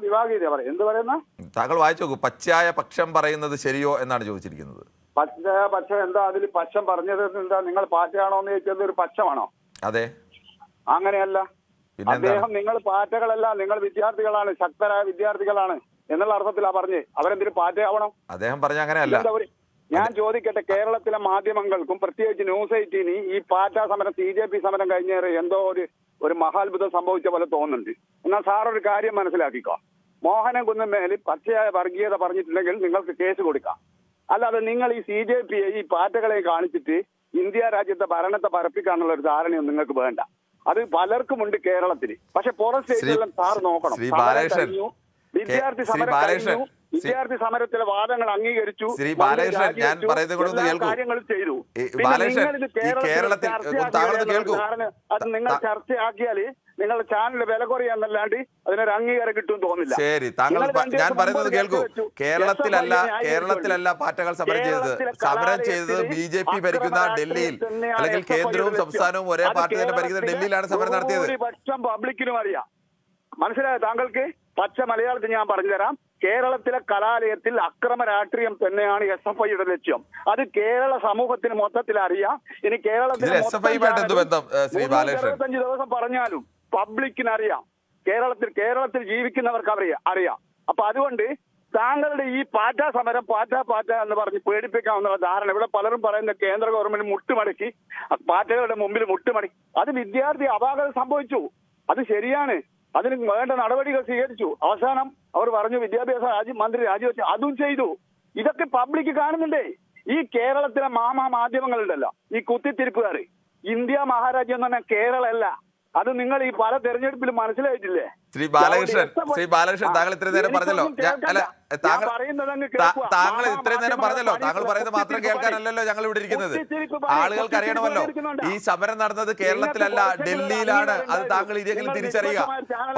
വിഭാഗീയത എന്ത് പറയുന്ന? താങ്കൾ വായിച്ചു നോക്കൂ. പച്ചയായ പക്ഷം പറയുന്നത് ശരിയോ എന്നാണ് ചോദിച്ചിരിക്കുന്നത്. പച്ചയായ പക്ഷം എന്താ? അതിൽ പക്ഷം പറഞ്ഞത് എന്താ? നിങ്ങൾ പാറ്റയാണോ എന്ന് ചോദിച്ചത് ഒരു പക്ഷമാണോ? അതെ. അങ്ങനെയല്ല. അദ്ദേഹം നിങ്ങൾ പാറ്റകളല്ല, നിങ്ങൾ വിദ്യാർത്ഥികളാണ്, ശക്തരായ വിദ്യാർത്ഥികളാണ് എന്നുള്ള അർത്ഥത്തിലാ പറഞ്ഞ്. അവരെന്തിനു പാറ്റയാവണം? അദ്ദേഹം പറഞ്ഞ അങ്ങനെയല്ല. ഞാൻ ചോദിക്കട്ടെ, കേരളത്തിലെ മാധ്യമങ്ങൾക്കും പ്രത്യേകിച്ച് ന്യൂസ് 18 ഈ പാറ്റ സമരം CJP സമരം കഴിഞ്ഞേറെ എന്തോ ഒരു മഹാത്ഭുതം സംഭവിച്ച പോലെ തോന്നുന്നുണ്ട്. എന്നാൽ സാറൊരു കാര്യം മനസ്സിലാക്കിക്കോ. മോഹനൻ കുന്നുമേൽ പച്ചയായ വർഗീയത പറഞ്ഞിട്ടുണ്ടെങ്കിൽ നിങ്ങൾക്ക് കേസ് കൊടുക്കാം. അല്ലാതെ നിങ്ങൾ ഈ CJP ഈ പാറ്റകളെ കാണിച്ചിട്ട് ഇന്ത്യ രാജ്യത്തെ ഭരണത്തെ പറപ്പിക്കാനുള്ള ഒരു ധാരണയും നിങ്ങൾക്ക് വേണ്ട. അത് പലർക്കുമുണ്ട് കേരളത്തിൽ. പക്ഷെ പുറം സ്റ്റേറ്റിലെല്ലാം സാർ നോക്കണം. വിദ്യാർത്ഥി സമരം കഴിഞ്ഞു, വിദ്യാർത്ഥി സമരത്തിലെ വാദങ്ങൾ അംഗീകരിച്ചു, കാര്യങ്ങൾ ചെയ്തു. അത് നിങ്ങൾ ചർച്ചയാക്കിയാൽ നിങ്ങളുടെ ചാനൽ വില കുറയാന്നല്ലാണ്ട് അതിനൊരു അംഗീകാരം കിട്ടും തോന്നില്ല. ശരി, താങ്കൾ ഞാൻ പറയുന്നത് കേൾക്കൂ. കേരളത്തിലല്ല പാറ്റകൾ സമരം ചെയ്തത് BJP ഭരിക്കുന്ന ഡൽഹിയിൽ, അല്ലെങ്കിൽ കേന്ദ്രവും സംസ്ഥാനവും ഒരേ പാർട്ടി തന്നെ ഭരിക്കുന്ന ഡൽഹിയിലാണ് സമരം നടത്തിയത്. ഭൂരിപക്ഷം പബ്ലിക്കിനും അറിയാം. മനസ്സിലായോ താങ്കൾക്ക്? പച്ച മലയാളത്തിൽ ഞാൻ പറഞ്ഞുതരാം. കേരളത്തിലെ കലാലയത്തിൽ അക്രമ രാഷ്ട്രീയം തന്നെയാണ് SFIയുടെ ലക്ഷ്യം. അത് കേരള സമൂഹത്തിന് മൊത്തത്തിൽ അറിയാം. ഇനി കേരളത്തിൽ 65 ദിവസം പറഞ്ഞാലും പബ്ലിക്കിന് അറിയാം. കേരളത്തിൽ ജീവിക്കുന്നവർക്ക് അറിയാം. അപ്പൊ അതുകൊണ്ട് താങ്കളുടെ ഈ പാറ്റ സമരം പാറ്റ എന്ന് പറഞ്ഞ് പേടിപ്പിക്കാവുന്ന ധാരണ ഇവിടെ പലരും പറയുന്ന കേന്ദ്ര ഗവൺമെന്റ് മുട്ടുമടക്കി പാറ്റകളുടെ മുമ്പിൽ മുട്ടുമടക്കി. അത് വിദ്യാർത്ഥി അപാകത സംഭവിച്ചു. അത് ശരിയാണ്. അതിന് വേണ്ട നടപടികൾ സ്വീകരിച്ചു. അവസാനം അവർ പറഞ്ഞു വിദ്യാഭ്യാസ മന്ത്രി രാജിവെച്ചു. അതും ചെയ്തു. ഇതൊക്കെ പബ്ലിക് കാണുന്നുണ്ടേ. ഈ കേരളത്തിലെ മാധ്യമങ്ങളുണ്ടല്ലോ, ഈ കുത്തിത്തിരിപ്പുകാർ, ഇന്ത്യ മഹാരാജ്യം എന്ന് പറഞ്ഞാൽ കേരളമല്ല. അത് നിങ്ങൾ ഈ പല തെരഞ്ഞെടുപ്പിലും മനസ്സിലായിട്ടില്ലേ? ശ്രീ ബാലകൃഷ്ണൻ താങ്കൾ ഇത്രയും നേരം പറഞ്ഞല്ലോ. താങ്കൾ ഇത്രയും നേരം പറഞ്ഞല്ലോ. താങ്കൾ പറയുന്നത് മാത്രം കേൾക്കാനല്ലല്ലോ ഞങ്ങൾ ഇവിടെ ഇരിക്കുന്നത്. ആളുകൾക്ക് അറിയണമല്ലോ ഈ സമരം നടന്നത് കേരളത്തിലല്ല, ഡൽഹിയിലാണ്. അത് താങ്കൾ ഇതെങ്കിലും തിരിച്ചറിയുക.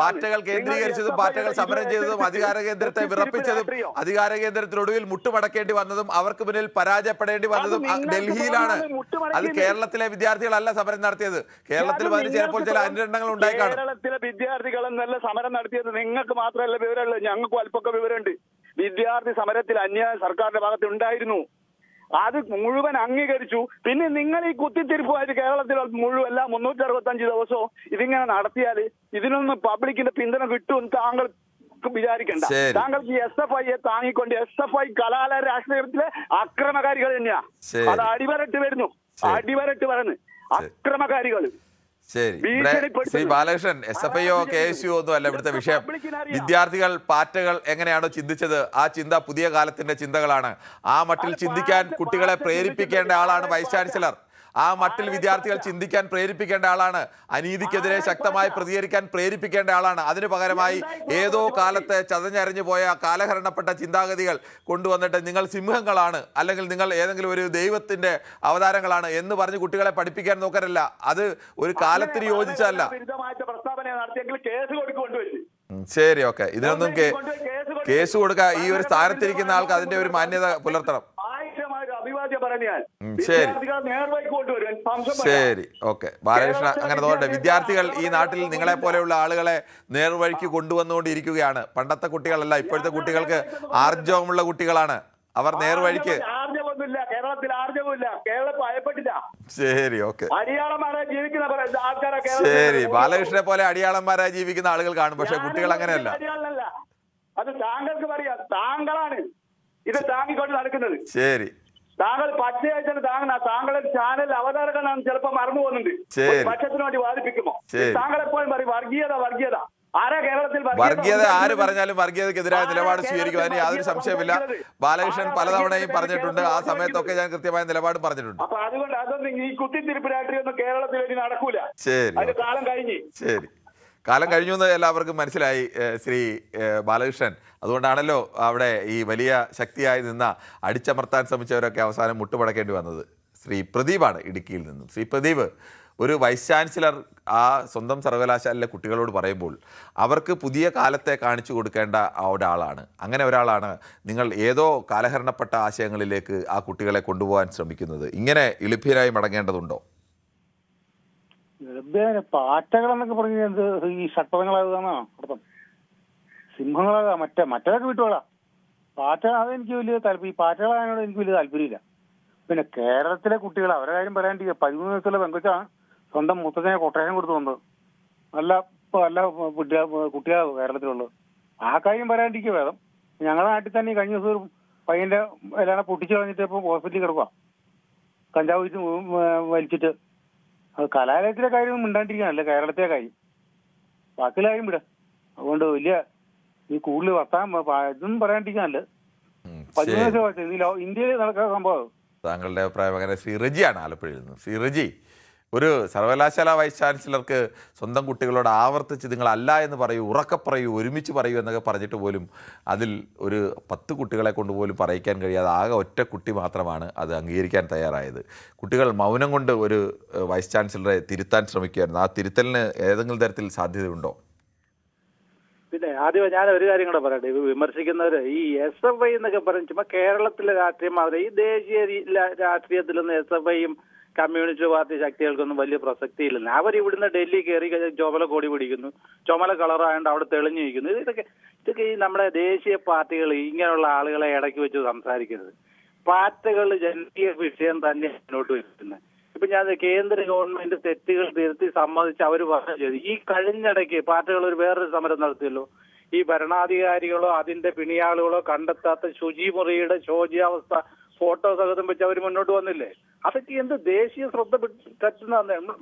പാറ്റകൾ കേന്ദ്രീകരിച്ചതും പാറ്റകൾ സമരം ചെയ്തതും അധികാര കേന്ദ്രത്തെ വിറപ്പിച്ചതും അധികാര കേന്ദ്രത്തിനൊടുവിൽ മുട്ടുമടക്കേണ്ടി വന്നതും അവർക്ക് മുന്നിൽ പരാജയപ്പെടേണ്ടി വന്നതും ഡൽഹിയിലാണ്. അത് കേരളത്തിലെ വിദ്യാർത്ഥികളല്ല സമരം നടത്തിയത്. കേരളത്തിൽ വന്ന് ചിലപ്പോൾ ചില അന്വേഷണങ്ങൾ ഉണ്ടായിക്കാണും. കേരളത്തിലെ വിദ്യാർത്ഥികളെന്നല്ല സമരം നടത്തിയത്. നിങ്ങൾക്ക് മാത്രമല്ല വിവരമുള്ളൂ, ഞങ്ങൾക്കും അല്പമൊക്കെ വിവരമുണ്ട്. വിദ്യാർത്ഥി സമരത്തിൽ അന്യായം സർക്കാരിന്റെ ഭാഗത്ത് ഉണ്ടായിരുന്നു. അത് മുഴുവൻ അംഗീകരിച്ചു. പിന്നെ നിങ്ങൾ ഈ കുത്തിത്തിരിപ്പുമായിട്ട് കേരളത്തിൽ മുഴുവൻ 365 ദിവസവും ഇതിങ്ങനെ നടത്തിയാൽ ഇതിനൊന്നും പബ്ലിക്കിന്റെ പിന്തുണ കിട്ടുമെന്ന് താങ്കൾ വിചാരിക്കണ്ട. താങ്കൾക്ക് SFIയെ താങ്ങിക്കൊണ്ട് SFI കലാലയ രാഷ്ട്രീയത്തിലെ അക്രമകാരികൾ തന്നെയാ. അത് അടിവരട്ട് വരുന്നു അക്രമകാരികൾ. ശരി, ശ്രീ ബാലകൃഷ്ണൻ, SFIയോ KSU ഒന്നും അല്ല ഇവിടുത്തെ വിഷയം. വിദ്യാർത്ഥികൾ പാറ്റകൾ എങ്ങനെയാണോ ചിന്തിച്ചത് ആ ചിന്ത പുതിയ കാലത്തിന്റെ ചിന്തകളാണ്. ആ മട്ടിൽ ചിന്തിക്കാൻ കുട്ടികളെ പ്രേരിപ്പിക്കേണ്ട ആളാണ് വൈസ് ചാൻസലർ. ആ മട്ടിൽ വിദ്യാർത്ഥികൾ ചിന്തിക്കാൻ പ്രേരിപ്പിക്കേണ്ട ആളാണ്. അനീതിക്കെതിരെ ശക്തമായി പ്രതികരിക്കാൻ പ്രേരിപ്പിക്കേണ്ട ആളാണ്. അതിനു പകരമായി ഏതോ കാലത്ത് ചതഞ്ഞരഞ്ഞു പോയ കാലഹരണപ്പെട്ട ചിന്താഗതികൾ കൊണ്ടുവന്നിട്ട് നിങ്ങൾ സിംഹങ്ങളാണ്, അല്ലെങ്കിൽ നിങ്ങൾ ഏതെങ്കിലും ഒരു ദൈവത്തിന്റെ അവതാരങ്ങളാണ് എന്ന് പറഞ്ഞ് കുട്ടികളെ പഠിപ്പിക്കാൻ നോക്കരല്ല. അത് ഒരു കാലത്തിന് യോജിച്ചതല്ല. ശരി, ഓക്കെ. ഇതിനൊന്നും കേസ് കൊടുക്കുക. ഈ ഒരു സ്ഥാനത്തിരിക്കുന്ന ആൾക്ക് അതിന്റെ ഒരു മാന്യത പുലർത്തണം. ശരി, ഓക്കെ. ബാലകൃഷ്ണ അങ്ങനെ തോന്നട്ടെ. വിദ്യാർത്ഥികൾ ഈ നാട്ടിൽ നിങ്ങളെ പോലെയുള്ള ആളുകളെ നേർവഴിക്ക് കൊണ്ടുവന്നുകൊണ്ടിരിക്കുകയാണ്. പണ്ടത്തെ കുട്ടികളല്ല, ഇപ്പോഴത്തെ കുട്ടികൾക്ക് ആർജവമുള്ള കുട്ടികളാണ്. അവർ നേർവഴിക്ക് കേരളത്തിൽ ആർജവമില്ല. കേരളം ഭയപ്പെട്ടില്ല. ശരി, ഓക്കെ. അടിയാളന്മാരെ ജീവിക്കുന്ന ആൾക്കാരൊക്കെ ശരി, ബാലകൃഷ്ണനെ പോലെ അടിയാളന്മാരായി ജീവിക്കുന്ന ആളുകൾ കാണും, പക്ഷെ കുട്ടികൾ അങ്ങനെയല്ല. അടിയാളനല്ല, അത് താങ്കൾക്ക് പറയാം. താങ്കളാണ് ഇത് താങ്ങിക്കൊണ്ട് നടക്കുന്നത്. ശരി, താങ്കൾ പച്ചയായിട്ട് താങ്കളുടെ ചാനൽ അവതാരകനാണ് ചിലപ്പോ മറന്നു പോകുന്നുണ്ട്. ശരി. പക്ഷത്തിന് വേണ്ടി വാദിപ്പിക്കുമോ? ശരി. താങ്കൾ എപ്പോഴും പറയും വർഗീയത. ആരാ കേരളത്തിൽ വർഗീയത ആര് പറഞ്ഞാലും വർഗീയതക്കെതിരായ നിലപാട് സ്വീകരിക്കും, അതിന് യാതൊരു സംശയമില്ല. ബാലകൃഷ്ണൻ പലതവണയും പറഞ്ഞിട്ടുണ്ട്, ആ സമയത്തൊക്കെ ഞാൻ കൃത്യമായ നിലപാട് പറഞ്ഞിട്ടുണ്ട്. അപ്പൊ അതുകൊണ്ട് അതൊന്നും ഈ കുത്തിത്തിരിപ്പ് രാഷ്ട്രീയമൊന്നും കേരളത്തിൽ ഇനി നടക്കൂല. ശരി, അതിന്റെ കാലം കഴിഞ്ഞ്. ശരി, കാലം കഴിഞ്ഞു എന്ന് എല്ലാവർക്കും മനസ്സിലായി ശ്രീ ബാലകൃഷ്ണൻ. അതുകൊണ്ടാണല്ലോ അവിടെ ഈ വലിയ ശക്തിയായി നിന്ന അടിച്ചമർത്താൻ ശ്രമിച്ചവരൊക്കെ അവസാനം മുട്ടുമടക്കേണ്ടി വന്നത്. ശ്രീ പ്രദീപാണ് ഇടുക്കിയിൽ നിന്നും. ശ്രീ പ്രദീപ്, ഒരു വൈസ് ചാൻസലർ ആ സ്വന്തം സർവകലാശാലയിലെ കുട്ടികളോട് പറയുമ്പോൾ അവർക്ക് പുതിയ കാലത്തെ കാണിച്ചു കൊടുക്കേണ്ട ഒരാളാണ്. അങ്ങനെ ഒരാളാണ് നിങ്ങൾ ഏതോ കാലഹരണപ്പെട്ട ആശയങ്ങളിലേക്ക് ആ കുട്ടികളെ കൊണ്ടുപോകാൻ ശ്രമിക്കുന്നത്. ഇങ്ങനെ എളിഭ്യരായി മടങ്ങേണ്ടതുണ്ടോ? പാറ്റകളെന്നൊക്കെ പറഞ്ഞത് ഈ ഷട്ടവങ്ങളാകുന്നതാണോ അർത്ഥം? സിംഹങ്ങളാകാ മറ്റേതൊക്കെ വിട്ടുകളാ. പാറ്റകൾ അതെനിക്ക് വലിയ താല്പര്യം. ഈ പാറ്റകളായതിനോട് എനിക്ക് വലിയ താല്പര്യമില്ല. പിന്നെ കേരളത്തിലെ കുട്ടികൾ അവരുടെ കാര്യം പറയാണ്ടിരിക്കുക. 13 വയസ്സുള്ള പെങ്കൊച്ചാണ് സ്വന്തം മുത്തച്ഛനെ കൊട്ടേഷൻ കൊടുത്തു വന്നത്. നല്ല കുട്ടികളാണ് കേരളത്തിലുള്ളത്. ആ കാര്യം പറയാണ്ടിരിക്കുക വേദം. ഞങ്ങളുടെ നാട്ടിൽ തന്നെ കഴിഞ്ഞ ദിവസം ഒരു പയ്യന്റെ എല്ലാം പൊട്ടിച്ചു കളഞ്ഞിട്ട് ഇപ്പൊ ഹോസ്പിറ്റലിൽ കിടക്കുക, കഞ്ചാവ് വലിച്ചിട്ട്. അത് കലാലയത്തിലെ കാര്യം മിണ്ടാണ്ടിരിക്കാനല്ല, കേരളത്തിലെ കാര്യം. ബാക്കിയുള്ള കാര്യം വിട. അതുകൊണ്ട് വലിയ ഈ കൂടുതൽ ഇതൊന്നും പറയാണ്ടിരിക്കാനല്ല. 13 വയസ്സ് ഇന്ത്യയിൽ നടക്കുന്ന സംഭവം. താങ്കളുടെ അഭിപ്രായം അങ്ങനെ. ശ്രീ റജിയാണ് ആലപ്പുഴയിൽ നിന്ന്. ശ്രീ റജി, ഒരു സർവകലാശാല വൈസ് ചാൻസലർക്ക് സ്വന്തം കുട്ടികളോട് ആവർത്തിച്ച് നിങ്ങളല്ല എന്ന് പറയൂ, ഉറക്കെ പറയൂ, ഒരുമിച്ച് പറയൂ എന്നൊക്കെ പറഞ്ഞിട്ട് പോലും അതിൽ ഒരു 10 കുട്ടികളെ കൊണ്ടുപോലും പറയിക്കാൻ കഴിയാതെ ആകെ ഒറ്റ കുട്ടി മാത്രമാണ് അത് അംഗീകരിക്കാൻ തയ്യാറായത്. കുട്ടികൾ മൗനം കൊണ്ട് ഒരു വൈസ് ചാൻസലറെ തിരുത്താൻ ശ്രമിക്കുകയായിരുന്നു. ആ തിരുത്തലിന് ഏതെങ്കിലും തരത്തിൽ സാധ്യതയുണ്ടോ? പിന്നെ ആദ്യം ഞാൻ ഒരു കാര്യം കൂടെ പറയട്ടെ. വിമർശിക്കുന്നവര് ഈ SFI എന്നൊക്കെ പറയും ചുമ്മാ കേരളത്തിലെ രാഷ്ട്രീയം മാത്രമേ. ഈ ദേശീയ രാഷ്ട്രീയത്തിലൊന്നും SFIയും കമ്മ്യൂണിസ്റ്റ് പാർട്ടി ശക്തികൾക്കൊന്നും വലിയ പ്രസക്തിയില്ല. അവർ ഇവിടുന്ന് ഡൽഹി കയറി ചുമല കൊടി പിടിക്കുന്നു, ചുമല കളറായതുകൊണ്ട് അവിടെ തെളിഞ്ഞു നിൽക്കുന്നു. ഇതൊക്കെ ഈ നമ്മുടെ ദേശീയ പാർട്ടികൾ ഇങ്ങനെയുള്ള ആളുകളെ ഇടയ്ക്ക് വെച്ച് സംസാരിക്കരുത്. പാർട്ടികൾ ജനകീയ വിഷയം തന്നെ മുന്നോട്ട് വെക്കുന്നത്. ഇപ്പൊ ഞാൻ കേന്ദ്ര ഗവൺമെന്റ് തെറ്റുകൾ തിരുത്തി സമ്മതിച്ച് അവർ പറഞ്ഞു. ഈ കഴിഞ്ഞിടയ്ക്ക് പാർട്ടികൾ വേറൊരു സമരം നടത്തിയല്ലോ. ഈ ഭരണാധികാരികളോ അതിന്റെ പിണിയാളുകളോ കണ്ടെത്താത്ത ശുചിമുറിയുടെ ശോചിയാവസ്ഥ ഫോട്ടോ സഹിതം വെച്ച് അവർ മുന്നോട്ട് വന്നില്ലേ? അതൊക്കെ എന്ത് ദേശീയ ശ്രദ്ധ പറ്റുന്ന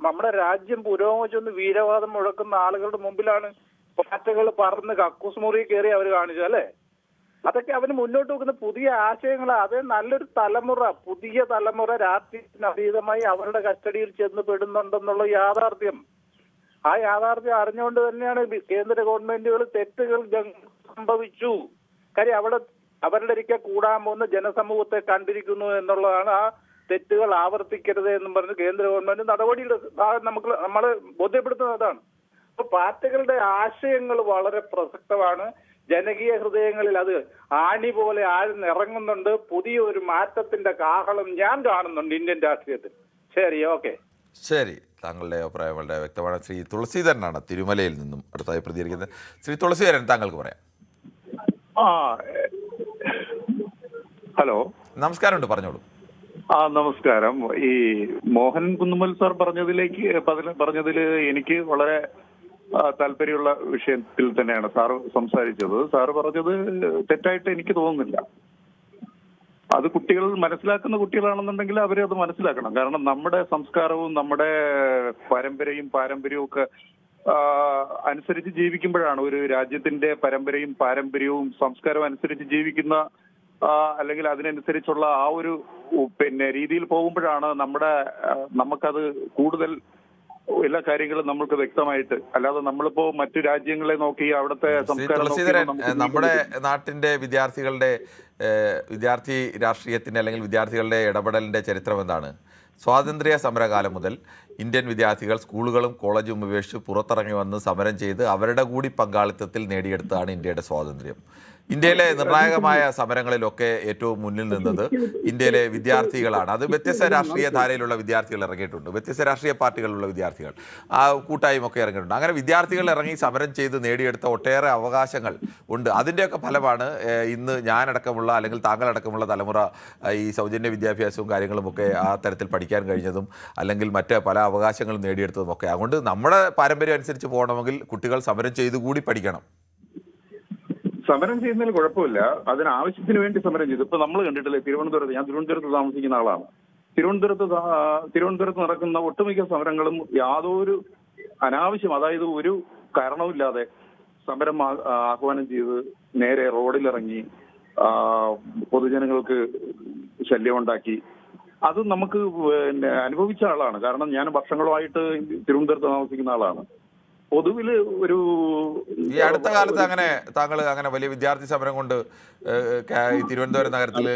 നമ്മുടെ രാജ്യം പുരോഗമിച്ചൊന്ന് വീരവാദം മുഴക്കുന്ന ആളുകളുടെ മുമ്പിലാണ് പാർട്ടികൾ പറന്ന് കക്കൂസ് മുറി കയറി അവർ കാണിച്ചു അല്ലേ? അതൊക്കെ അവന് മുന്നോട്ട് വെക്കുന്ന പുതിയ ആശയങ്ങളാണ്. അത് നല്ലൊരു തലമുറ, പുതിയ തലമുറ രാഷ്ട്രീയത്തിന് അതീതമായി അവരുടെ കസ്റ്റഡിയിൽ ചെന്ന് പെടുന്നുണ്ടെന്നുള്ള യാഥാർത്ഥ്യം. ആ യാഥാർത്ഥ്യം അറിഞ്ഞുകൊണ്ട് തന്നെയാണ് കേന്ദ്ര ഗവൺമെന്റുകൾ തെറ്റുകൾ സംഭവിച്ചു. കാര്യം അവരുടെ ഒരിക്കൽ കൂടാൻ പോകുന്ന ജനസമൂഹത്തെ കണ്ടിരിക്കുന്നു എന്നുള്ളതാണ്. ആ തെറ്റുകൾ ആവർത്തിക്കരുത് എന്നും പറഞ്ഞ് കേന്ദ്ര ഗവൺമെന്റ് നടപടിയുടെ നമ്മളെ ബോധ്യപ്പെടുത്തുന്നതാണ്. അപ്പൊ പാർട്ടികളുടെ ആശയങ്ങൾ വളരെ പ്രസക്തമാണ്. ജനകീയ ഹൃദയങ്ങളിൽ അത് ആണി പോലെ ആഴ്ന്നിറങ്ങുന്നുണ്ട്. പുതിയൊരു മാറ്റത്തിന്റെ കാഹളം ഞാൻ കാണുന്നുണ്ട് ഇന്ത്യൻ രാഷ്ട്രീയത്തിൽ. ശരി, ഓക്കെ. ശരി, താങ്കളുടെ അഭിപ്രായം വളരെ വ്യക്തമാണ്. ശ്രീ തുളസീധരനാണ് തിരുമലയിൽ നിന്നും അടുത്തായി പ്രതികരിക്കുന്നത്. ശ്രീ തുളസീധരൻ, താങ്കൾക്ക് പറയാം. ഹലോ, നമസ്കാരമുണ്ട്, പറഞ്ഞോളൂ. നമസ്കാരം. ഈ മോഹൻ കുന്നുമ്മൽ സാർ പറഞ്ഞതിൽ എനിക്ക് വളരെ താല്പര്യമുള്ള വിഷയത്തിൽ തന്നെയാണ് സാർ സംസാരിച്ചത്. സാർ പറഞ്ഞത് തെറ്റായിട്ട് എനിക്ക് തോന്നുന്നില്ല. അത് കുട്ടികൾ മനസ്സിലാക്കുന്ന കുട്ടികളാണെന്നുണ്ടെങ്കിൽ അവരത് മനസ്സിലാക്കണം. കാരണം നമ്മുടെ സംസ്കാരവും നമ്മുടെ പാരമ്പര്യവും ഒക്കെ അനുസരിച്ച് ജീവിക്കുമ്പോഴാണ് ഒരു രാജ്യത്തിന്റെ പാരമ്പര്യവും സംസ്കാരവും അനുസരിച്ച് ജീവിക്കുന്ന അല്ലെങ്കിൽ അതിനനുസരിച്ചുള്ള ആ ഒരു രീതിയിൽ പോകുമ്പോഴാണ് നമുക്കത് കൂടുതൽ എല്ലാ കാര്യങ്ങളും നമ്മൾക്ക് വ്യക്തമായിട്ട്. അല്ലാതെ നമ്മളിപ്പോ മറ്റു രാജ്യങ്ങളെ നോക്കി അവിടുത്തെ സംസ്കാരം. നമ്മുടെ നാട്ടിന്റെ വിദ്യാർത്ഥി രാഷ്ട്രീയത്തിന്റെ അല്ലെങ്കിൽ വിദ്യാർത്ഥികളുടെ ഇടപെടലിന്റെ ചരിത്രം എന്താണ്? സ്വാതന്ത്ര്യ സമരകാലം മുതൽ ഇന്ത്യൻ വിദ്യാർത്ഥികൾ സ്കൂളുകളും കോളേജും ഉപേക്ഷിച്ച് പുറത്തിറങ്ങി വന്ന് സമരം ചെയ്ത് അവരുടെ കൂടി പങ്കാളിത്തത്തിൽ നേടിയെടുത്തതാണ് ഇന്ത്യയുടെ സ്വാതന്ത്ര്യം. ഇന്ത്യയിലെ നിർണായകമായ സമരങ്ങളിലൊക്കെ ഏറ്റവും മുന്നിൽ നിന്നത് ഇന്ത്യയിലെ വിദ്യാർത്ഥികളാണ്. അത് വ്യത്യസ്ത രാഷ്ട്രീയ ധാരയിലുള്ള വിദ്യാർത്ഥികൾ ഇറങ്ങിയിട്ടുണ്ട്, വ്യത്യസ്ത രാഷ്ട്രീയ പാർട്ടികളിലുള്ള വിദ്യാർത്ഥികൾ കൂട്ടായും ഒക്കെ ഇറങ്ങിയിട്ടുണ്ട്. അങ്ങനെ വിദ്യാർത്ഥികൾ ഇറങ്ങി സമരം ചെയ്ത് നേടിയെടുത്ത ഒട്ടേറെ അവകാശങ്ങൾ ഉണ്ട്. അതിൻ്റെയൊക്കെ ഫലമാണ് ഇന്ന് ഞാനടക്കമുള്ള അല്ലെങ്കിൽ താങ്കളടക്കമുള്ള തലമുറ ഈ സൗജന്യ വിദ്യാഭ്യാസവും കാര്യങ്ങളുമൊക്കെ ആ തരത്തിൽ പഠിക്കാൻ കഴിഞ്ഞതും അല്ലെങ്കിൽ മറ്റ് പല അവകാശങ്ങളും നേടിയെടുത്തതും ഒക്കെ. അതുകൊണ്ട് നമ്മുടെ പാരമ്പര്യം അനുസരിച്ച് പോകണമെങ്കിൽ കുട്ടികൾ സമരം ചെയ്തുകൂടി പഠിക്കണം. സമരം ചെയ്യുന്നതിൽ കുഴപ്പമില്ല, അതിനാവശ്യത്തിന് വേണ്ടി സമരം ചെയ്തു. ഇപ്പൊ നമ്മൾ കണ്ടിട്ടില്ലേ തിരുവനന്തപുരത്ത്, ഞാൻ തിരുവനന്തപുരത്ത് താമസിക്കുന്ന ആളാണ്. തിരുവനന്തപുരത്ത് നടക്കുന്ന ഒട്ടുമിക്ക സമരങ്ങളും യാതൊരു അനാവശ്യം, അതായത് ഒരു കാരണവുമില്ലാതെ സമരം ആഹ്വാനം ചെയ്ത് നേരെ റോഡിലിറങ്ങി പൊതുജനങ്ങൾക്ക് ശല്യമുണ്ടാക്കി. അത് നമുക്ക് അനുഭവിച്ച ആളാണ്. കാരണം ഞാൻ വർഷങ്ങളുമായിട്ട് തിരുവനന്തപുരത്ത് താമസിക്കുന്ന ആളാണ്. പൊതുവില് ഒരു ഈ അടുത്ത കാലത്ത് അങ്ങനെ താങ്കൾ അങ്ങനെ വലിയ വിദ്യാർത്ഥി സമരം കൊണ്ട് ഈ തിരുവനന്തപുരം നഗരത്തിൽ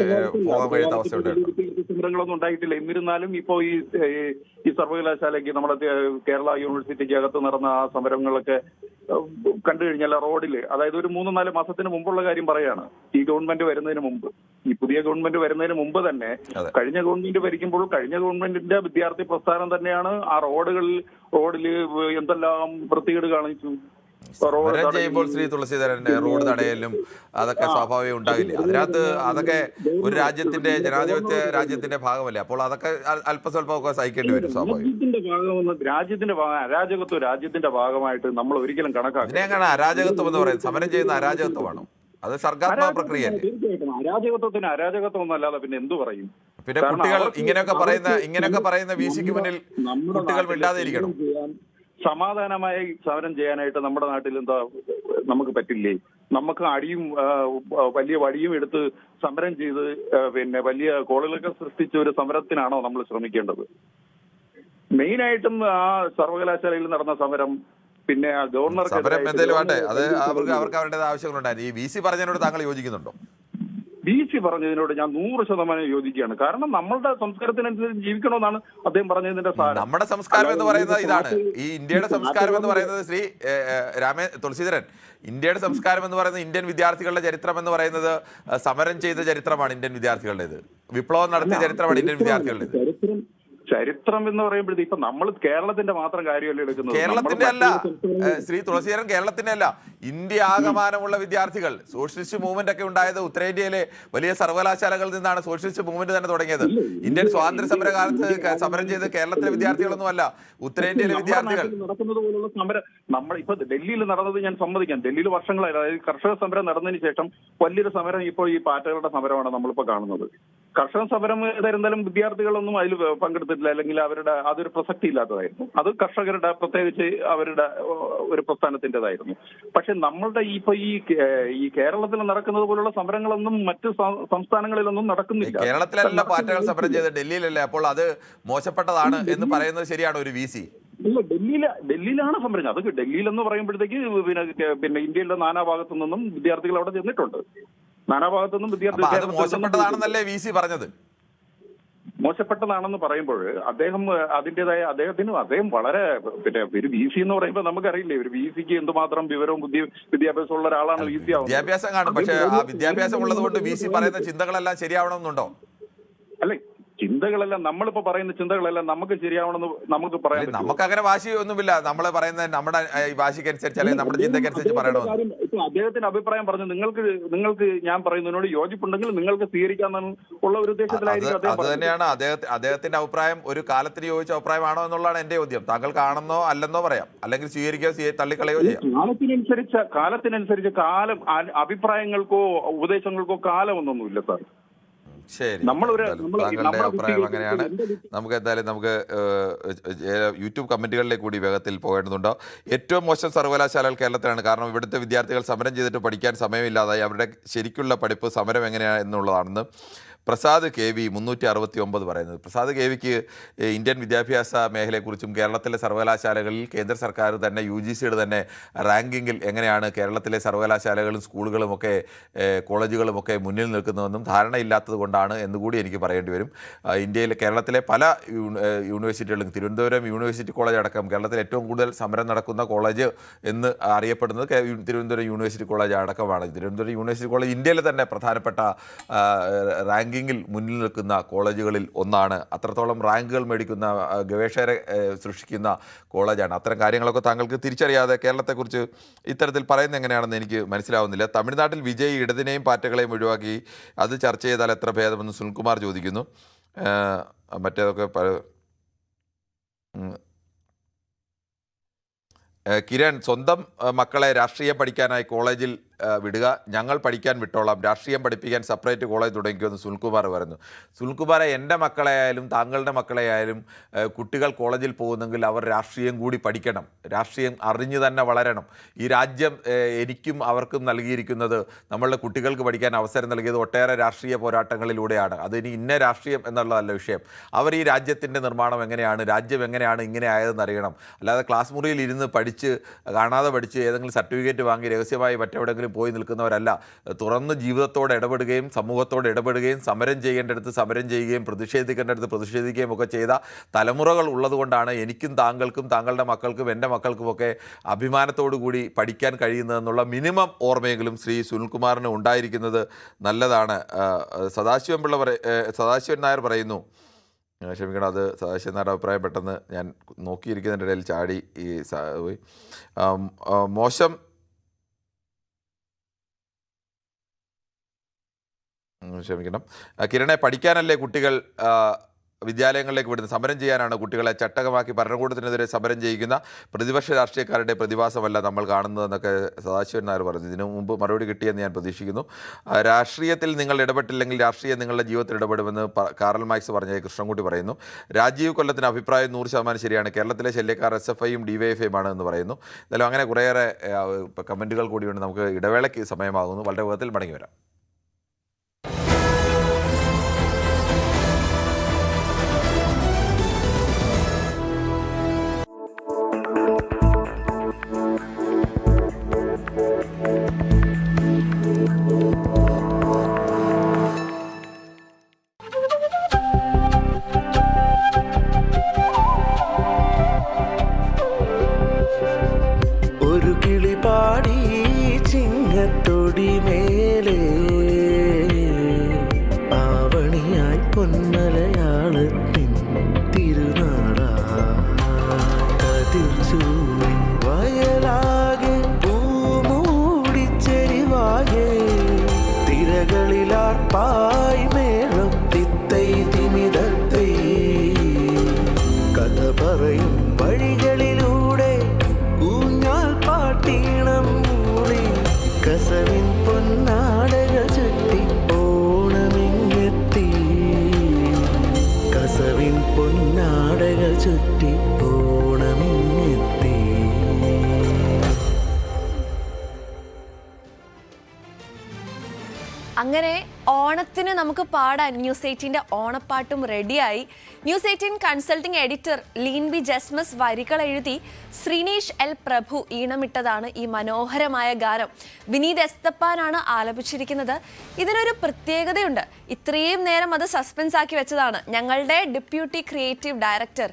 പോകാൻ കഴിയുന്ന അവസ്ഥയുണ്ടായിരുന്നു? സമരങ്ങളൊന്നും ഉണ്ടായിട്ടില്ല. എന്നിരുന്നാലും ഇപ്പോ ഈ സർവകലാശാലയ്ക്ക് നമ്മുടെ കേരള യൂണിവേഴ്സിറ്റിക്ക് അകത്ത് നടന്ന ആ സമരങ്ങളൊക്കെ കണ്ടു കഴിഞ്ഞാൽ റോഡില്, അതായത് ഒരു 3-4 മാസത്തിന് മുമ്പുള്ള കാര്യം പറയാണ്. ഈ ഗവൺമെന്റ് വരുന്നതിന് മുമ്പ്, ഈ പുതിയ ഗവൺമെന്റ് വരുന്നതിന് മുമ്പ് തന്നെ കഴിഞ്ഞ ഗവൺമെന്റ് ഭരിക്കുമ്പോൾ കഴിഞ്ഞ ഗവൺമെന്റിന്റെ വിദ്യാർത്ഥി പ്രസ്ഥാനം തന്നെയാണ് ആ റോഡില് എന്തെല്ലാം വൃത്തികേട് കാണിച്ചു. ചെയ്യുമ്പോൾ ശ്രീ തുളസീധരൻ റോഡ് തടയലും അതൊക്കെ സ്വാഭാവികം ഉണ്ടാവില്ലേ? അതിനകത്ത് അതൊക്കെ ഒരു രാജ്യത്തിന്റെ ജനാധിപത്യ രാജ്യത്തിന്റെ ഭാഗമല്ലേ? അപ്പോൾ അതൊക്കെ അല്പസ്വല്പമൊക്കെ സഹിക്കേണ്ടി വരും. സ്വാഭാവികം രാജ്യത്തിന്റെ ഭാഗമായിട്ട് നമ്മൾ ഒരിക്കലും കണക്കാക്കും. ഇതിനെങ്ങനെ അരാജകത്വം എന്ന് പറയുന്നത്? സമരം ചെയ്യുന്ന അരാജകത്വമാണോ? അത് സർഗാത്മക പ്രക്രിയയല്ലേ? അരാജകത്വം ഒന്നല്ലാതെ പിന്നെ എന്തു പറയും? പിന്നെ കുട്ടികൾ ഇങ്ങനെയൊക്കെ പറയുന്ന വീശിക്ക് മുന്നിൽ കുട്ടികൾ മിണ്ടാതെ ഇരിക്കണം. സമാധാനമായി സമരം ചെയ്യാനായിട്ട് നമ്മുടെ നാട്ടിൽ എന്താ നമുക്ക് പറ്റില്ലേ? നമുക്ക് അടിയും വലിയ വടിയും എടുത്ത് സമരം ചെയ്ത് പിന്നെ വലിയ കോളുകളൊക്കെ സൃഷ്ടിച്ച ഒരു സമരത്തിനാണോ നമ്മൾ ശ്രമിക്കേണ്ടത്? മെയിനായിട്ടും ആ സർവകലാശാലയിൽ നടന്ന സമരം, പിന്നെ ഗവർണർക്ക് സമരം എന്തെങ്കിലും ആട്ടെ, അത് അവർക്ക് അവരുടേത് ആവശ്യങ്ങളുണ്ടായിരുന്നു. ഈ VC പറഞ്ഞതിനോട് താങ്കൾ യോജിക്കുന്നുണ്ടോ? VC പറഞ്ഞതിനോട് ഞാൻ 100% യോജിക്കുകയാണ്. കാരണം നമ്മളുടെ സംസ്കാരത്തിനനുസരിച്ച് ജീവിക്കണമെന്നാണ് അദ്ദേഹം പറഞ്ഞതിന്റെ സാരം. നമ്മുടെ സംസ്കാരം എന്ന് പറയുന്നത് ഇതാണ്. ഈ ഇന്ത്യയുടെ സംസ്കാരം എന്ന് പറയുന്നത് ശ്രീ തുളസീധരൻ, ഇന്ത്യയുടെ സംസ്കാരം എന്ന് പറയുന്നത് ഇന്ത്യൻ വിദ്യാർത്ഥികളുടെ ചരിത്രം എന്ന് പറയുന്നത് സമരം ചെയ്ത ചരിത്രമാണ് ഇന്ത്യൻ വിദ്യാർത്ഥികളുടേത്. വിപ്ലവം നടത്തിയ ചരിത്രമാണ് ഇന്ത്യൻ വിദ്യാർത്ഥികളുടേത്. ചരിത്രം എന്ന് പറയുമ്പോഴത്തേക്ക് ഇപ്പൊ നമ്മൾ കേരളത്തിന്റെ മാത്രം കാര്യമല്ലേ എടുക്കുന്നത്? കേരളത്തിന്റെ അല്ല ശ്രീ തുളസീധരൻ, കേരളത്തിന്റെ അല്ല, ഇന്ത്യ ആകമാനമുള്ള വിദ്യാർത്ഥികൾ. സോഷ്യലിസ്റ്റ് മൂവ്മെന്റ് ഒക്കെ ഉണ്ടായത് ഉത്തരേന്ത്യയിലെ വലിയ സർവകലാശാലകളിൽ നിന്നാണ് സോഷ്യലിസ്റ്റ് മൂവ്മെന്റ് തന്നെ തുടങ്ങിയത്. ഇന്ത്യൻ സ്വാതന്ത്ര്യ സമര കാലത്ത് സമരം ചെയ്ത് കേരളത്തിലെ വിദ്യാർത്ഥികളൊന്നും അല്ല, ഉത്തരേന്ത്യയിലെ വിദ്യാർത്ഥികൾ. നടക്കുന്നത് പോലുള്ള സമരം നമ്മൾ ഇപ്പൊ ഡൽഹിയിൽ നടന്നത് ഞാൻ സമ്മതിക്കാം. ഡൽഹിയിൽ വർഷങ്ങളായി, അതായത് കർഷക സമരം നടന്നതിന് ശേഷം വലിയൊരു സമരം ഇപ്പോൾ ഈ പാറ്റകളുടെ സമരമാണ് നമ്മളിപ്പോ കാണുന്നത്. കർഷക സമരം ഏതായിരുന്നാലും വിദ്യാർത്ഥികളൊന്നും അതിൽ പങ്കെടുത്തിട്ടില്ല, അല്ലെങ്കിൽ അതൊരു പ്രസക്തി ഇല്ലാത്തതായിരുന്നു. അത് കർഷകരുടെ, പ്രത്യേകിച്ച് അവരുടെ ഒരു പ്രസ്ഥാനത്തിൻ്റെതായിരുന്നു. പക്ഷെ നമ്മളുടെ ഈ കേരളത്തിൽ നടക്കുന്നത് പോലുള്ള സമരങ്ങളൊന്നും മറ്റ് സംസ്ഥാനങ്ങളിലൊന്നും നടക്കുന്നില്ല. കേരളത്തിലല്ല പാറ്റകൾ സമരം ചെയ്ത്, ഡൽഹിയിലല്ലേ? അപ്പോൾ അത് മോശപ്പെട്ടതാണ് എന്ന് പറയുന്നത് ശരിയാണ് ഒരു VC? ഇല്ല, ഡൽഹിയിലാണ് സമരം. അത് ഡൽഹിയിലെന്ന് പറയുമ്പോഴത്തേക്ക് പിന്നെ ഇന്ത്യയുടെ നാനാഭാഗത്തു നിന്നും വിദ്യാർത്ഥികൾ അവിടെ ചെന്നിട്ടുണ്ട്. നാനാഭാഗത്തുനിന്നും വിദ്യാർത്ഥികൾ മോശപ്പെട്ടതാണെന്നല്ലേ VC പറഞ്ഞത്? മോശപ്പെട്ടതാണെന്ന് പറയുമ്പോൾ അദ്ദേഹം അദ്ദേഹം വളരെ പിന്നെ ഒരു VC എന്ന് പറയുമ്പോൾ നമുക്കറിയില്ലേ, ഒരു VCക്ക് എന്തുമാത്രം വിവരവും വിദ്യാഭ്യാസം ഉള്ള ഒരാളാണ് VC ആവുന്നത്. വിദ്യാഭ്യാസം കാണും, പക്ഷേ ആ വിദ്യാഭ്യാസം ഉള്ളത് കൊണ്ട് VC പറയുന്ന ചിന്തകളെല്ലാം ശരിയാവണമെന്നുണ്ടോ? അല്ലെ, ചിന്തകളെല്ലാം നമ്മളിപ്പോ പറയുന്ന ചിന്തകളെല്ലാം നമുക്ക് ശരിയാവണമെന്ന് നമുക്ക് പറയാം. നമുക്ക് അങ്ങനെ വാശിയൊന്നുമില്ല. നമ്മൾ പറയുന്നത് നമ്മുടെ വാശിക്ക് അനുസരിച്ച് അല്ലെങ്കിൽ നമ്മുടെ ചിന്തയ്ക്ക് അനുസരിച്ച് പറയണമെന്ന്. ഇപ്പൊ അദ്ദേഹത്തിന്റെ അഭിപ്രായം പറഞ്ഞു, നിങ്ങൾക്ക് ഞാൻ പറയുന്നതിനോട് യോജിപ്പുണ്ടെങ്കിൽ നിങ്ങൾക്ക് സ്വീകരിക്കാന്നുള്ള ഒരു ഉദ്ദേശത്തിലായിരിക്കും. അത് തന്നെയാണ് അദ്ദേഹത്തിന്റെ അഭിപ്രായം. ഒരു കാലത്തിന് യോജിച്ച അഭിപ്രായമാണോ എന്നുള്ളതാണ് എന്റെ ചോദ്യം. താങ്കൾക്ക് ആണെന്നോ അല്ലെന്നോ പറയാം, അല്ലെങ്കിൽ സ്വീകരിക്കുകയോ തള്ളിക്കളയോ ചെയ്യാം. കാലത്തിനനുസരിച്ച് അഭിപ്രായങ്ങൾക്കോ ഉപദേശങ്ങൾക്കോ കാലമൊന്നുമില്ല സാർ. ശരി, താങ്കളുടെ അഭിപ്രായം അങ്ങനെയാണ്. നമുക്ക് എന്തായാലും യൂട്യൂബ് കമന്റുകളിലേക്ക് കൂടി വേഗത്തിൽ പോകേണ്ടതുണ്ട്. ഏറ്റവും മോശം സർവകലാശാലകൾ കേരളത്തിലാണ്. കാരണം ഇവിടുത്തെ വിദ്യാർത്ഥികൾ സമരം ചെയ്തിട്ട് പഠിക്കാൻ സമയമില്ലാതായി. അവരുടെ ശരിക്കുള്ള പഠിപ്പ് സമരം എങ്ങനെയാണ് എന്നുള്ളതാണെന്ന് പ്രസാദ് KV 369 പറയുന്നത്. പ്രസാദ് KVക്ക് ഇന്ത്യൻ വിദ്യാഭ്യാസ മേഖലയെക്കുറിച്ചും കേരളത്തിലെ സർവകലാശാലകളിൽ കേന്ദ്ര സർക്കാർ തന്നെ UGCയുടെ തന്നെ റാങ്കിങ്ങിൽ എങ്ങനെയാണ് കേരളത്തിലെ സർവകലാശാലകളും സ്കൂളുകളുമൊക്കെ കോളേജുകളുമൊക്കെ മുന്നിൽ നിൽക്കുന്നതെന്നും ധാരണയില്ലാത്തത് കൊണ്ടാണ് കൊണ്ടാണ് എന്നുകൂടി എനിക്ക് പറയേണ്ടി വരും. ഇന്ത്യയിലെ കേരളത്തിലെ പല യൂണിവേഴ്സിറ്റികളും, തിരുവനന്തപുരം യൂണിവേഴ്സിറ്റി കോളേജ് അടക്കം കേരളത്തിൽ ഏറ്റവും കൂടുതൽ സമരം നടക്കുന്ന കോളേജ് എന്ന് അറിയപ്പെടുന്നത് തിരുവനന്തപുരം യൂണിവേഴ്സിറ്റി കോളേജ് അടക്കമാണ്. തിരുവനന്തപുരം യൂണിവേഴ്സിറ്റി കോളേജ് ഇന്ത്യയിലെ തന്നെ പ്രധാനപ്പെട്ട റാങ്കിങ്ങിൽ മുന്നിൽ നിൽക്കുന്ന കോളേജുകളിൽ ഒന്നാണ്. അത്രത്തോളം റാങ്കുകൾ മേടിക്കുന്ന, ഗവേഷകരെ സൃഷ്ടിക്കുന്ന കോളേജാണ്. അത്തരം കാര്യങ്ങളൊക്കെ താങ്കൾക്ക് തിരിച്ചറിയാതെ കേരളത്തെക്കുറിച്ച് ഇത്തരത്തിൽ പറയുന്നത് എങ്ങനെയാണെന്ന് എനിക്ക് മനസ്സിലാവുന്നില്ല. തമിഴ്നാട്ടിൽ വിജയ് ഇടതിനെയും പാർട്ടികളെയും ഒഴിവാക്കി അത് ചർച്ച ചെയ്താൽ എത്ര ഭേദമെന്ന് സുനിൽകുമാർ ചോദിക്കുന്നു. മറ്റേതൊക്കെ കിരൺ, സ്വന്തം മക്കളെ രാഷ്ട്രീയം പഠിക്കാനായി കോളേജിൽ വിടുക, ഞങ്ങൾ പഠിക്കാൻ വിട്ടോളാം, രാഷ്ട്രീയം പഠിപ്പിക്കാൻ സെപ്പറേറ്റ് കോളേജ് തുടങ്ങിക്കുമെന്ന് സുനിൽകുമാർ പറയുന്നു. സുനിൽകുമാറെ, എൻ്റെ മക്കളെയായാലും താങ്കളുടെ മക്കളെയായാലും കുട്ടികൾ കോളേജിൽ പോകുന്നെങ്കിൽ അവർ രാഷ്ട്രീയം കൂടി പഠിക്കണം, രാഷ്ട്രീയം അറിഞ്ഞു തന്നെ വളരണം. ഈ രാജ്യം എനിക്കും അവർക്കും നൽകിയിരിക്കുന്നത്, നമ്മളുടെ കുട്ടികൾക്ക് പഠിക്കാൻ അവസരം നൽകിയത് ഒട്ടേറെ രാഷ്ട്രീയ പോരാട്ടങ്ങളിലൂടെയാണ്. അതിന് ഇന്ന രാഷ്ട്രീയം എന്നുള്ളതല്ല വിഷയം. അവർ ഈ രാജ്യത്തിൻ്റെ നിർമ്മാണം എങ്ങനെയാണ്, രാജ്യം എങ്ങനെയാണ് ഇങ്ങനെ ആയതെന്ന് അറിയണം. അല്ലാതെ ക്ലാസ് മുറിയിൽ ഇരുന്ന് കാണാതെ പഠിച്ച് ഏതെങ്കിലും സർട്ടിഫിക്കറ്റ് വാങ്ങി രഹസ്യമായി മറ്റെവിടെയെങ്കിലും പോയി നിൽക്കുന്നവരല്ല. തുറന്ന് ജീവിതത്തോട് ഇടപെടുകയും സമൂഹത്തോട് ഇടപെടുകയും സമരം ചെയ്യേണ്ടടുത്ത് സമരം ചെയ്യുകയും പ്രതിഷേധിക്കേണ്ടടുത്ത് പ്രതിഷേധിക്കുകയും ഒക്കെ ചെയ്ത തലമുറകൾ ഉള്ളതുകൊണ്ടാണ് എനിക്കും താങ്കൾക്കും താങ്കളുടെ മക്കൾക്കും എൻ്റെ മക്കൾക്കുമൊക്കെ അഭിമാനത്തോടു കൂടി പഠിക്കാൻ കഴിയുന്നതെന്നുള്ള മിനിമം ഓർമ്മയെങ്കിലും ശ്രീ സുനിൽകുമാറിന് ഉണ്ടായിരിക്കുന്നത് നല്ലതാണ്. സദാശിവൻ നായർ പറയുന്നു, ക്ഷമിക്കണം, അത് സദാശിവൻ നായരുടെ അഭിപ്രായം പെട്ടെന്ന് ഞാൻ നോക്കിയിരിക്കുന്നതിൻ്റെ ഇടയിൽ ചാടി മോശം ക്ഷമിക്കണം. കിരണെ, പഠിക്കാനല്ലേ കുട്ടികൾ വിദ്യാലയങ്ങളിലേക്ക് വിടുന്നത്? സമരം ചെയ്യാനാണ് കുട്ടികളെ ചട്ടകമാക്കി ഭരണകൂടത്തിനെതിരെ സമരം ചെയ്യിക്കുന്ന പ്രതിപക്ഷ രാഷ്ട്രീയക്കാരുടെ പ്രതിഭാസമല്ല നമ്മൾ കാണുന്നതെന്നൊക്കെ സദാശിവൻ നായർ പറഞ്ഞു. ഇതിനു മുമ്പ് മറുപടി കിട്ടിയെന്ന് ഞാൻ പ്രതീക്ഷിക്കുന്നു. രാഷ്ട്രീയത്തിൽ നിങ്ങൾ ഇടപെട്ടില്ലെങ്കിൽ രാഷ്ട്രീയം നിങ്ങളുടെ ജീവിതത്തിൽ ഇടപെടുമെന്ന് കാറൽ മാർക്സ് പറഞ്ഞ കൃഷ്ണൻകുട്ടി പറയുന്നു. രാജീവ് കൊല്ലത്തിന് അഭിപ്രായം 100% ശരിയാണ്. കേരളത്തിലെ ശല്യക്കാർ SFIയും DYFIയും ആണ് എന്ന് പറയുന്നു. എന്തായാലും അങ്ങനെ കുറേയേറെ കമൻറ്റുകൾ കൂടിയുണ്ട്. നമുക്ക് ഇടവേളയ്ക്ക് സമയമാകുന്നു. വളരെ വേഗത്തിൽ മടങ്ങി വരാം. അങ്ങനെ ഓണത്തിന് നമുക്ക് പാടാൻ ന്യൂസ് 18ന്റെ ഓണപ്പാട്ടും റെഡിയായി. News 18 consulting editor Leen B Jesmas വരികൾ എഴുതി ശ്രീനേഷ് എൽ പ്രഭു ഈണമിട്ടതാണ് ഈ മനോഹരമായ ഗാനം. വിനീത് എസ്തപ്പാനാണ് ആലപിച്ചിരിക്കുന്നത്. ഇതിനൊരു പ്രത്യേകതയുണ്ട്. ഇത്രയും നേരം അത് സസ്പെൻസ് ആക്കി വെച്ചതാണ്. ഞങ്ങളുടെ deputy creative director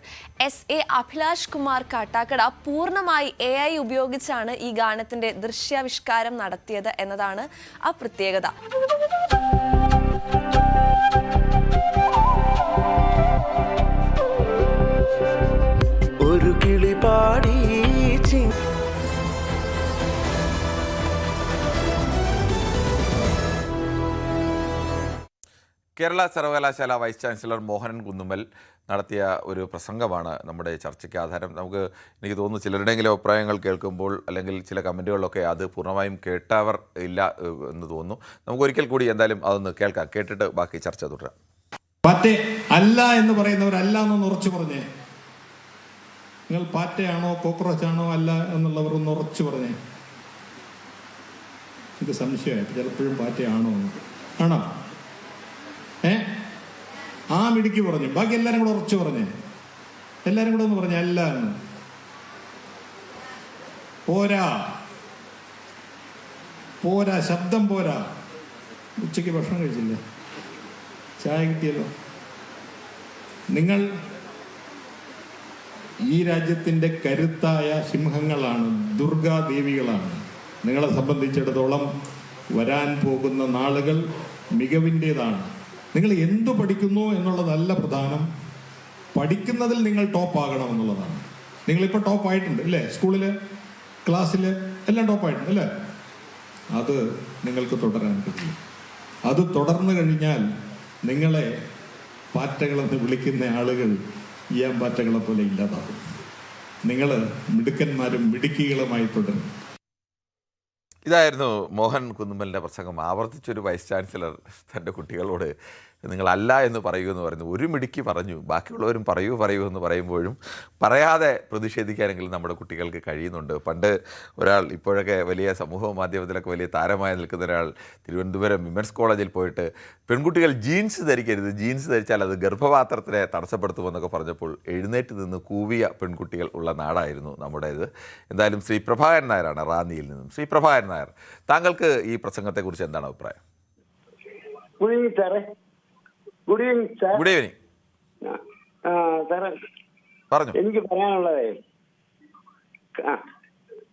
SA Abhilash Kumar Kattakada പൂർണ്ണമായി AI ഉപയോഗിച്ചാണ് ഈ ഗാനത്തിന്റെ ദൃശ്യാവിഷ്കാരം നടത്തിയത് എന്നതാണ് ആ പ്രത്യേകത. ഒരു കിളി പാടി കേരള സർവകലാശാല വൈസ് ചാൻസലർ മോഹനൻ കുന്നുമ്മൽ നടത്തിയ ഒരു പ്രസംഗമാണ് നമ്മുടെ ചർച്ചയ്ക്ക് ആധാരം. എനിക്ക് തോന്നുന്നു ചിലരുടെയെങ്കിലും അഭിപ്രായങ്ങൾ കേൾക്കുമ്പോൾ അല്ലെങ്കിൽ ചില കമൻറ്റുകളിലൊക്കെ അത് പൂർണ്ണമായും കേട്ടവർ ഇല്ല എന്ന് തോന്നുന്നു. നമുക്ക് ഒരിക്കൽ കൂടി എന്തായാലും അതൊന്ന് കേൾക്കാം. കേട്ടിട്ട് ബാക്കി ചർച്ച തുടരാം. പാറ്റ അല്ല എന്ന് പറയുന്നവരല്ല എന്നൊന്ന് ഉറച്ചു പറഞ്ഞേ. നിങ്ങൾ പാറ്റയാണോ കോക്രോച്ചാണോ അല്ല എന്നുള്ളവർ ഒന്ന് ഉറച്ചു പറഞ്ഞേ. ഇത് സംശയമായിട്ട് ചിലപ്പോഴും പാറ്റയാണോ ആണോ? ആ മിടുക്കി പറഞ്ഞു. ബാക്കി എല്ലാരും കൂടെ ഉറച്ചു പറഞ്ഞേ. എല്ലാരും കൂടെ ഒന്ന് പറഞ്ഞേ അല്ല എന്ന്. പോരാ പോരാ, ശബ്ദം പോരാ. ഉച്ചയ്ക്ക് ഭക്ഷണം കഴിച്ചില്ലേ? ചായ കിട്ടിയല്ലോ. നിങ്ങൾ ഈ രാജ്യത്തിൻ്റെ കരുത്തായ സിംഹങ്ങളാണ്, ദുർഗാദേവികളാണ്. നിങ്ങളെ സംബന്ധിച്ചിടത്തോളം വരാൻ പോകുന്ന നാളുകൾ മികവിൻ്റേതാണ്. നിങ്ങൾ എന്തു പഠിക്കുന്നു എന്നുള്ളതല്ല പ്രധാനം, പഠിക്കുന്നതിൽ നിങ്ങൾ ടോപ്പാകണം എന്നുള്ളതാണ്. നിങ്ങളിപ്പോൾ ടോപ്പായിട്ടുണ്ട് അല്ലേ? സ്കൂളിൽ, ക്ലാസ്സിൽ എല്ലാം ടോപ്പായിട്ടുണ്ട് അല്ലേ? അത് നിങ്ങൾക്ക് തുടരാൻ കഴിയും. അത് തുടർന്നു കഴിഞ്ഞാൽ നിങ്ങളെ പാറ്റകളെന്ന് വിളിക്കുന്ന ആളുകൾ ഈയാമ്പാറ്റകളെ പോലെ ഇല്ലാതാകും. നിങ്ങൾ മിടുക്കന്മാരും മിടുക്കികളുമായി തുടരും. ഇതായിരുന്നു മോഹൻ കുന്നുമ്മലിൻ്റെ പ്രസംഗം. ആവർത്തിച്ചൊരു വൈസ് ചാൻസലർ തൻ്റെ കുട്ടികളോട് നിങ്ങളല്ല എന്ന് പറയുമെന്ന് പറഞ്ഞു. ഒരു മിടുക്കി പറഞ്ഞു, ബാക്കിയുള്ളവരും പറയൂ എന്ന് പറയുമ്പോഴും പറയാതെ പ്രതിഷേധിക്കാനെങ്കിലും നമ്മുടെ കുട്ടികൾക്ക് കഴിയുന്നുണ്ട്. പണ്ട് ഒരാൾ, ഇപ്പോഴൊക്കെ വലിയ സമൂഹ മാധ്യമത്തിലൊക്കെ വലിയ താരമായി നിൽക്കുന്ന ഒരാൾ തിരുവനന്തപുരം വിമൻസ് കോളേജിൽ പോയിട്ട് പെൺകുട്ടികൾ ജീൻസ് ധരിക്കരുത്, ജീൻസ് ധരിച്ചാൽ അത് ഗർഭപാത്രത്തിനെ തടസ്സപ്പെടുത്തുമെന്നൊക്കെ പറഞ്ഞപ്പോൾ എഴുന്നേറ്റ് നിന്ന് കൂവിയ പെൺകുട്ടികൾ ഉള്ള നാടായിരുന്നു നമ്മുടേത്. എന്തായാലും ശ്രീ പ്രഭാകരൻ നായരാണ് റാന്നിയിൽ നിന്നും. ശ്രീ പ്രഭാകരൻ നായർ, താങ്കൾക്ക് ഈ പ്രസംഗത്തെക്കുറിച്ച് എന്താണ് അഭിപ്രായം? ഗുഡ് ഈവനിങ് സാറേ. Good evening sir. Good evening സാറേ, പറഞ്ഞു. എനിക്ക് പറയാനുള്ളതേ,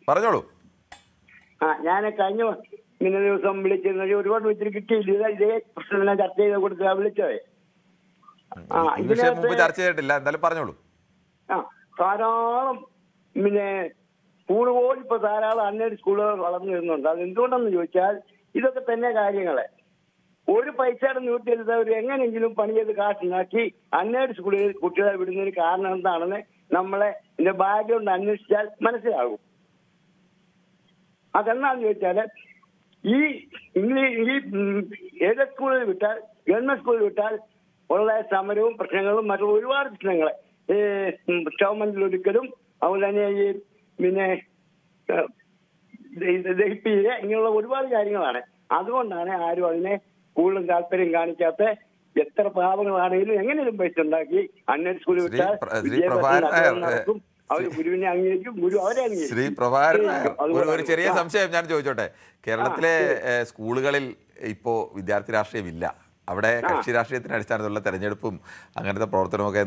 പറഞ്ഞോളൂ. ഞാൻ കഴിഞ്ഞ ദിവസം വിളിച്ചിരുന്നത് ഒരുപാട് വിളിച്ചിട്ട് കിട്ടിയില്ല. ഇതേ പ്രശ്നം ചർച്ച ചെയ്ത് കൊടുക്കുക വിളിച്ചതേ. ചർച്ച ചെയ്തിട്ടില്ല, എന്തായാലും പറഞ്ഞോളൂ. ധാരാളം സ്കൂൾ പോലും ഇപ്പൊ ധാരാളം അൺഎയ്ഡഡ് സ്കൂളുകൾ വളർന്നു വരുന്നുണ്ട്. അത് എന്തുകൊണ്ടെന്ന് ചോദിച്ചാൽ ഇതൊക്കെ തന്നെ കാര്യങ്ങളെ ഒരു പൈസയുടെ നീട്ടിയെടുത്തവർ എങ്ങനെയെങ്കിലും പണി ചെയ്ത് കാശുണ്ടാക്കി അൺഎയ്ഡഡ് സ്കൂളുകളിൽ കുട്ടികളെ വിടുന്നതിന് കാരണം എന്താണെന്ന് നമ്മളെ ഇതിന്റെ ബാക്ക്ഗ്രൗണ്ട് അന്വേഷിച്ചാൽ മനസ്സിലാകും. അതെന്താണെന്ന് ചോദിച്ചാല് ഈ എയ്ഡഡ് സ്കൂളിൽ വിട്ടാൽ, ഗവൺമെന്റ് സ്കൂളിൽ വിട്ടാൽ ഉള്ള സമരവും പ്രശ്നങ്ങളും മറ്റും ഒരുപാട് പ്രശ്നങ്ങളെ ഗവൺമെന്റിൽ ഒരിക്കലും അതുപോലെ തന്നെ ദഹിപ്പിക്കുക ഇങ്ങനെയുള്ള ഒരുപാട് കാര്യങ്ങളാണ്. അതുകൊണ്ടാണ് ആരും അതിനെ കൂടുതലും താല്പര്യം കാണിക്കാത്ത. എത്ര പാവങ്ങളാണെങ്കിലും എങ്ങനെയും പൈസ ഉണ്ടാക്കി അൺഎയ്ഡഡ് സ്കൂളിൽ വിട്ടാൽ നടക്കും. അവർ ഗുരുവിനെ അംഗീകരിക്കും, ഗുരു അവരെ അംഗീകരിക്കും. ശ്രീ പ്രഭാകരൻ നായർ, ഒരു ചെറിയ സംശയം ഞാൻ ചോദിച്ചോട്ടെ. കേരളത്തിലെ സ്കൂളുകളിൽ ഇപ്പോ വിദ്യാർത്ഥി രാഷ്ട്രീയമില്ല. അവിടെ കക്ഷി രാഷ്ട്രീയത്തിന് അടിസ്ഥാനത്തിലുള്ള തെരഞ്ഞെടുപ്പും അങ്ങനത്തെ പ്രവർത്തനമൊക്കെ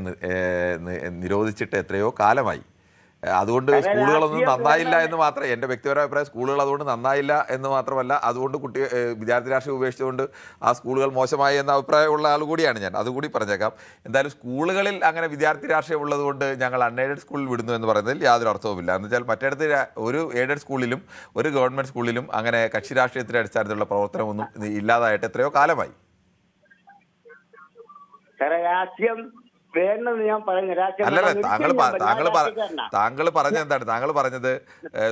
നിരോധിച്ചിട്ട് എത്രയോ കാലമായി. അതുകൊണ്ട് സ്കൂളുകളൊന്നും നന്നായില്ല എന്ന് മാത്രം എൻ്റെ വ്യക്തിപരമായ അഭിപ്രായം. സ്കൂളുകൾ അതുകൊണ്ട് നന്നായില്ല എന്ന് മാത്രമല്ല, അതുകൊണ്ട് വിദ്യാർത്ഥി രാഷ്ട്രീയം ഉപേക്ഷിച്ചുകൊണ്ട് ആ സ്കൂളുകൾ മോശമായി എന്ന അഭിപ്രായമുള്ള ആൾ കൂടിയാണ് ഞാൻ. അതുകൂടി പറഞ്ഞേക്കാം. എന്തായാലും സ്കൂളുകളിൽ അങ്ങനെ വിദ്യാർത്ഥി രാഷ്ട്രീയം ഉള്ളതുകൊണ്ട് ഞങ്ങൾ അൺഎയ്ഡഡ് സ്കൂളിൽ വിടുന്നു എന്ന് പറയുന്നതിൽ യാതൊരു അർത്ഥവുമില്ല. എന്ന് വെച്ചാൽ മറ്റിടത്ത് ഒരു എയ്ഡഡ് സ്കൂളിലും ഒരു ഗവൺമെൻറ് സ്കൂളിലും അങ്ങനെ കക്ഷി രാഷ്ട്രീയത്തിൻ്റെ അടിസ്ഥാനത്തിലുള്ള പ്രവർത്തനമൊന്നും ഇല്ലാതായിട്ട് എത്രയോ കാലമായി. അല്ലല്ല, താങ്കൾ പറഞ്ഞ എന്താണ്? താങ്കൾ പറഞ്ഞത്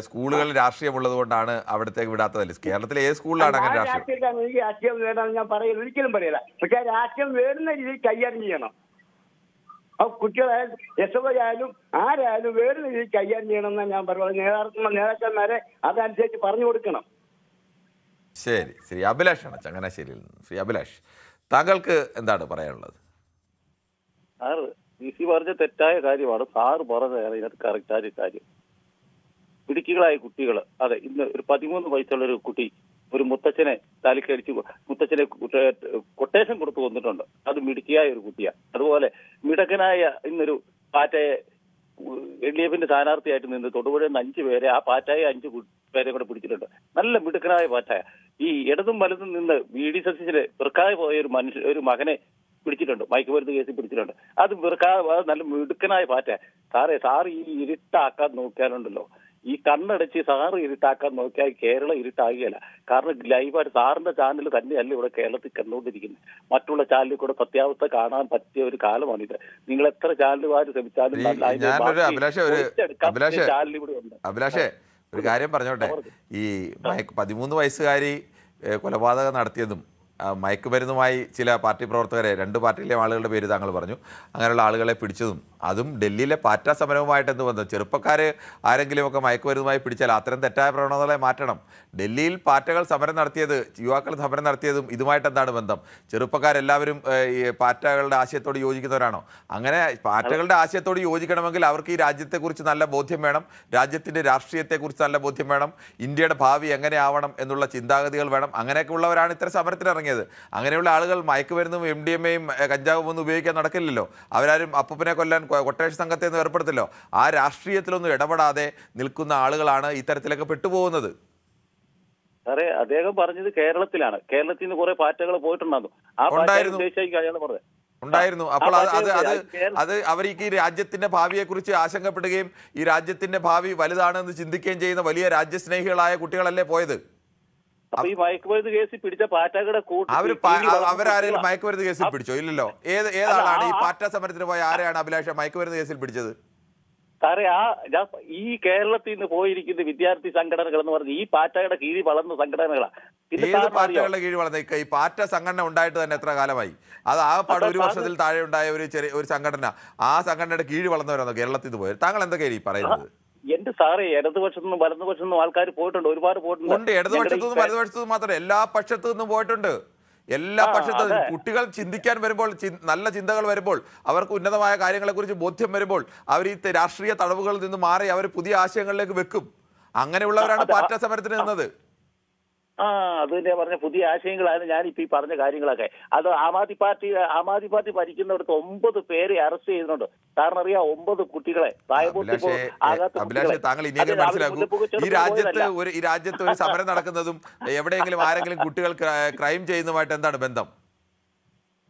സ്കൂളുകളിൽ രാഷ്ട്രീയമുള്ളത് കൊണ്ടാണ് അവിടത്തേക്ക് വിടാത്തതല്ലേ? കേരളത്തിലെ ഏത് സ്കൂളിലാണ് അങ്ങനെ രാഷ്ട്രീയം? എനിക്ക് രാഷ്ട്രീയം വേണമെന്ന് ഞാൻ പറയില്ല, ഒരിക്കലും പറയില്ല. പക്ഷെ രാഷ്ട്രീയം വേറുന്ന രീതിയിൽ കൈകാര്യം ചെയ്യണം. കുട്ടികളായാലും യശോയായാലും ആരായാലും വേറുന്ന രീതിയിൽ കൈകാര്യം ചെയ്യണമെന്നാണ് ഞാൻ പറയുന്നത്. നേതാക്കന്മാരെ അതനുസരിച്ച് പറഞ്ഞു കൊടുക്കണം. ശരി, ശ്രീ അഭിലാഷാണ് ചങ്ങനാശ്ശേരിയിൽ നിന്ന്. ശ്രീ അഭിലാഷ്, താങ്കൾക്ക് എന്താണ് പറയാനുള്ളത്? സാറ് DC പറഞ്ഞ തെറ്റായ കാര്യമാണ്. സാറ് പറഞ്ഞതാണ് ഇതിനകത്ത് കറക്റ്റായ കാര്യം. ഇടുക്കികളായ കുട്ടികൾ, അതെ, ഇന്ന് ഒരു 13 വയസ്സുള്ള ഒരു കുട്ടി ഒരു മുത്തച്ഛനെ തലക്കടിച്ച് മുത്തച്ഛനെ കൊട്ടേഷൻ കൊടുത്തു വന്നിട്ടുണ്ട്. അത് മിടുക്കിയായ ഒരു കുട്ടിയാണ്. അതുപോലെ മിടുക്കനായ ഇന്നൊരു പാറ്റയെ LDFന്റെ സ്ഥാനാർത്ഥിയായിട്ട് നിന്ന് തൊടുപുഴയിൽ നിന്ന് 5 പേരെ, ആ പാറ്റായ 5 പേരെ കൂടെ പിടിച്ചിട്ടുണ്ട്. നല്ല മിടുക്കനായ പാറ്റായ. ഈ ഇടതും വലതും നിന്ന് VD സതീശന് വെറുക്കാതെ പോയ ഒരു മകനെ പിടിച്ചിട്ടുണ്ട്, മയക്കുമരുന്ന് കേസിൽ പിടിച്ചിട്ടുണ്ട്. അത് നല്ല മിടുക്കനായ പാറ്റ. സാറ് ഈ ഇരുട്ടാക്കാൻ നോക്കിയാലുണ്ടല്ലോ, ഈ കണ്ണടച്ച് സാറ് ഇരുട്ടാക്കാൻ നോക്കിയാൽ കേരളം ഇരുട്ടാകുകയല്ല. കാരണം ലൈവായിട്ട് സാറിന്റെ ചാനൽ തന്നെയല്ല ഇവിടെ കേരളത്തിൽ കണ്ടുകൊണ്ടിരിക്കുന്നത്. മറ്റുള്ള ചാനലിൽ കൂടെ സത്യാവസ്ഥ കാണാൻ പറ്റിയ ഒരു കാലമാണിത്. നിങ്ങൾ എത്ര ചാനലുകാർ ശ്രമിച്ചാലും അഭിലാഷേ, ഒരു കാര്യം പറഞ്ഞോട്ടെ. ഈ 13 വയസ്സുകാരി കൊലപാതകം നടത്തിയതും മയക്കുമരുന്നുമായി ചില പാർട്ടി പ്രവർത്തകരെ, 2 പാർട്ടിയിലെ ആളുകളുടെ പേര് താങ്കൾ പറഞ്ഞു, അങ്ങനെയുള്ള ആളുകളെ പിടിച്ചതും അതും ഡൽഹിയിലെ പാറ്റ സമരവുമായിട്ട് എന്ത് ബന്ധം? ചെറുപ്പക്കാർ ആരെങ്കിലുമൊക്കെ മയക്കുമരുന്നുമായി പിടിച്ചാൽ അത്തരം തെറ്റായ പ്രവണതകളെ മാറ്റണം. ഡൽഹിയിൽ പാറ്റകൾ സമരം നടത്തിയത്, യുവാക്കൾ സമരം നടത്തിയതും ഇതുമായിട്ട് എന്താണ് ബന്ധം? ചെറുപ്പക്കാരെല്ലാവരും ഈ പാറ്റകളുടെ ആശയത്തോട് യോജിക്കുന്നവരാണോ? അങ്ങനെ പാറ്റകളുടെ ആശയത്തോട് യോജിക്കണമെങ്കിൽ അവർക്ക് ഈ രാജ്യത്തെക്കുറിച്ച് നല്ല ബോധ്യം വേണം, രാജ്യത്തിൻ്റെ രാഷ്ട്രീയത്തെക്കുറിച്ച് നല്ല ബോധ്യം വേണം, ഇന്ത്യയുടെ ഭാവി എങ്ങനെ ആവണം എന്നുള്ള ചിന്താഗതികൾ വേണം. അങ്ങനെയൊക്കെ ഉള്ളവരാണ് ഇത്തരം സമരത്തിനിറങ്ങിയത്. ഇറങ്ങിയത്. അങ്ങനെയുള്ള ആളുകൾ മയക്കുമരുന്നും MDMAയും കഞ്ചാവും ഒന്നും ഉപയോഗിക്കാൻ നടക്കില്ലല്ലോ. അവരാരും അപ്പൂപ്പനെ കൊല്ലാൻ കൊട്ടേഷൻ സംഘത്തെ ഒന്നും ഏർപ്പെടുത്തില്ലോ. ആ രാഷ്ട്രീയത്തിലൊന്നും ഇടപെടാതെ നിൽക്കുന്ന ആളുകളാണ് ഇത്തരത്തിലൊക്കെ പെട്ടുപോകുന്നത്. സാറേ, അദ്ദേഹം പറഞ്ഞത് കേരളത്തിലാണ്. കേരളത്തിൽ നിന്ന് കുറെ പാറ്റകൾ പോയിട്ടുണ്ടായിരുന്നു. ആ പാറ്റ ഉദ്ദേശിച്ചായിരിക്കും അയാൾ പറഞ്ഞത്. ഉണ്ടായിരുന്നു. അപ്പോൾ അത് അവർ ഈ രാജ്യത്തിന്റെ ഭാവിയെ കുറിച്ച് ആശങ്കപ്പെടുകയും ഈ രാജ്യത്തിന്റെ ഭാവി വലുതാണെന്ന് ചിന്തിക്കുകയും ചെയ്യുന്ന വലിയ രാജ്യസ്നേഹികളായ കുട്ടികളല്ലേ പോയത്. അപ്പൊ ഈ മയക്കുമരുന്ന് കേസിൽ പിടിച്ച പാറ്റകളുടെ അവരാരെങ്കിലും മയക്കുമരുന്ന് കേസിൽ പിടിച്ചോ? ഇല്ലല്ലോ. ഏതാളാണ് ഈ പാറ്റ സമരത്തിന് പോയ ആരെയാണ് അഭിലാഷ മയക്കുമരുന്ന് കേസിൽ പിടിച്ചത്? സാറേ, ഈ കേരളത്തിൽ നിന്ന് പോയിരിക്കുന്ന വിദ്യാർത്ഥി സംഘടനകൾ എന്ന് പറഞ്ഞ് ഈ പാറ്റയുടെ കീഴിൽ വളർന്ന സംഘടനകളാണ്. ഏത് പാറ്റകളുടെ കീഴിൽ വളർന്ന? ഈ പാറ്റ സംഘടന ഉണ്ടായിട്ട് തന്നെ എത്ര കാലമായി? അത് ആകെപ്പാട് ഒരു വർഷത്തിൽ താഴെ ഉണ്ടായ ഒരു സംഘടന. ആ സംഘടനയുടെ കീഴിൽ വളർന്നവരാണോ കേരളത്തിൽ നിന്ന് പോയത്? താങ്കൾ എന്തൊക്കെയാണ് ഈ പറയുന്നത്? എന്റെ സാറേ, ഇടതുപക്ഷത്തു നിന്നും വലതുപക്ഷത്തു നിന്നും ആൾക്കാർ പോയിട്ടുണ്ട്, ഒരുപാട് പോയിട്ടുണ്ട്. ഇടതുപക്ഷത്തു നിന്നും വലതുപക്ഷത്തു നിന്നും മാത്രമല്ല, എല്ലാ പക്ഷത്തു നിന്നും പോയിട്ടുണ്ട്. എല്ലാ പക്ഷത്തും കുട്ടികൾ ചിന്തിക്കാൻ വരുമ്പോൾ, നല്ല ചിന്തകൾ വരുമ്പോൾ, അവർക്ക് ഉന്നതമായ കാര്യങ്ങളെക്കുറിച്ച് ബോധ്യം വരുമ്പോൾ അവർ ഈ രാഷ്ട്രീയ തടവുകളിൽ നിന്ന് മാറി അവർ പുതിയ ആശയങ്ങളിലേക്ക് വെക്കും. അങ്ങനെയുള്ളവരാണ് പാറ്റ സമരത്തിന് നിന്നത്. അത് തന്നെ പറഞ്ഞ പുതിയ ആശയങ്ങളാണ് ഞാനിപ്പോ ഈ പറഞ്ഞ കാര്യങ്ങളൊക്കെ. അത് ആം ആദ്മി പാർട്ടി ഭരിക്കുന്നിടത്ത് 9 പേരെ അറസ്റ്റ് ചെയ്യുന്നുണ്ട്. കാരണം അറിയാം, 9 കുട്ടികളെ അഭിലാഷ്, താങ്കൾ ഇനിയൊക്കെ മനസ്സിലാക്കൂ, ഈ രാജ്യത്ത് ഒരു സമരം നടക്കുന്നതും എവിടെയെങ്കിലും ആരെങ്കിലും കുട്ടികൾ ക്രൈം ചെയ്യുന്നതുമായിട്ട് എന്താണ് ബന്ധം?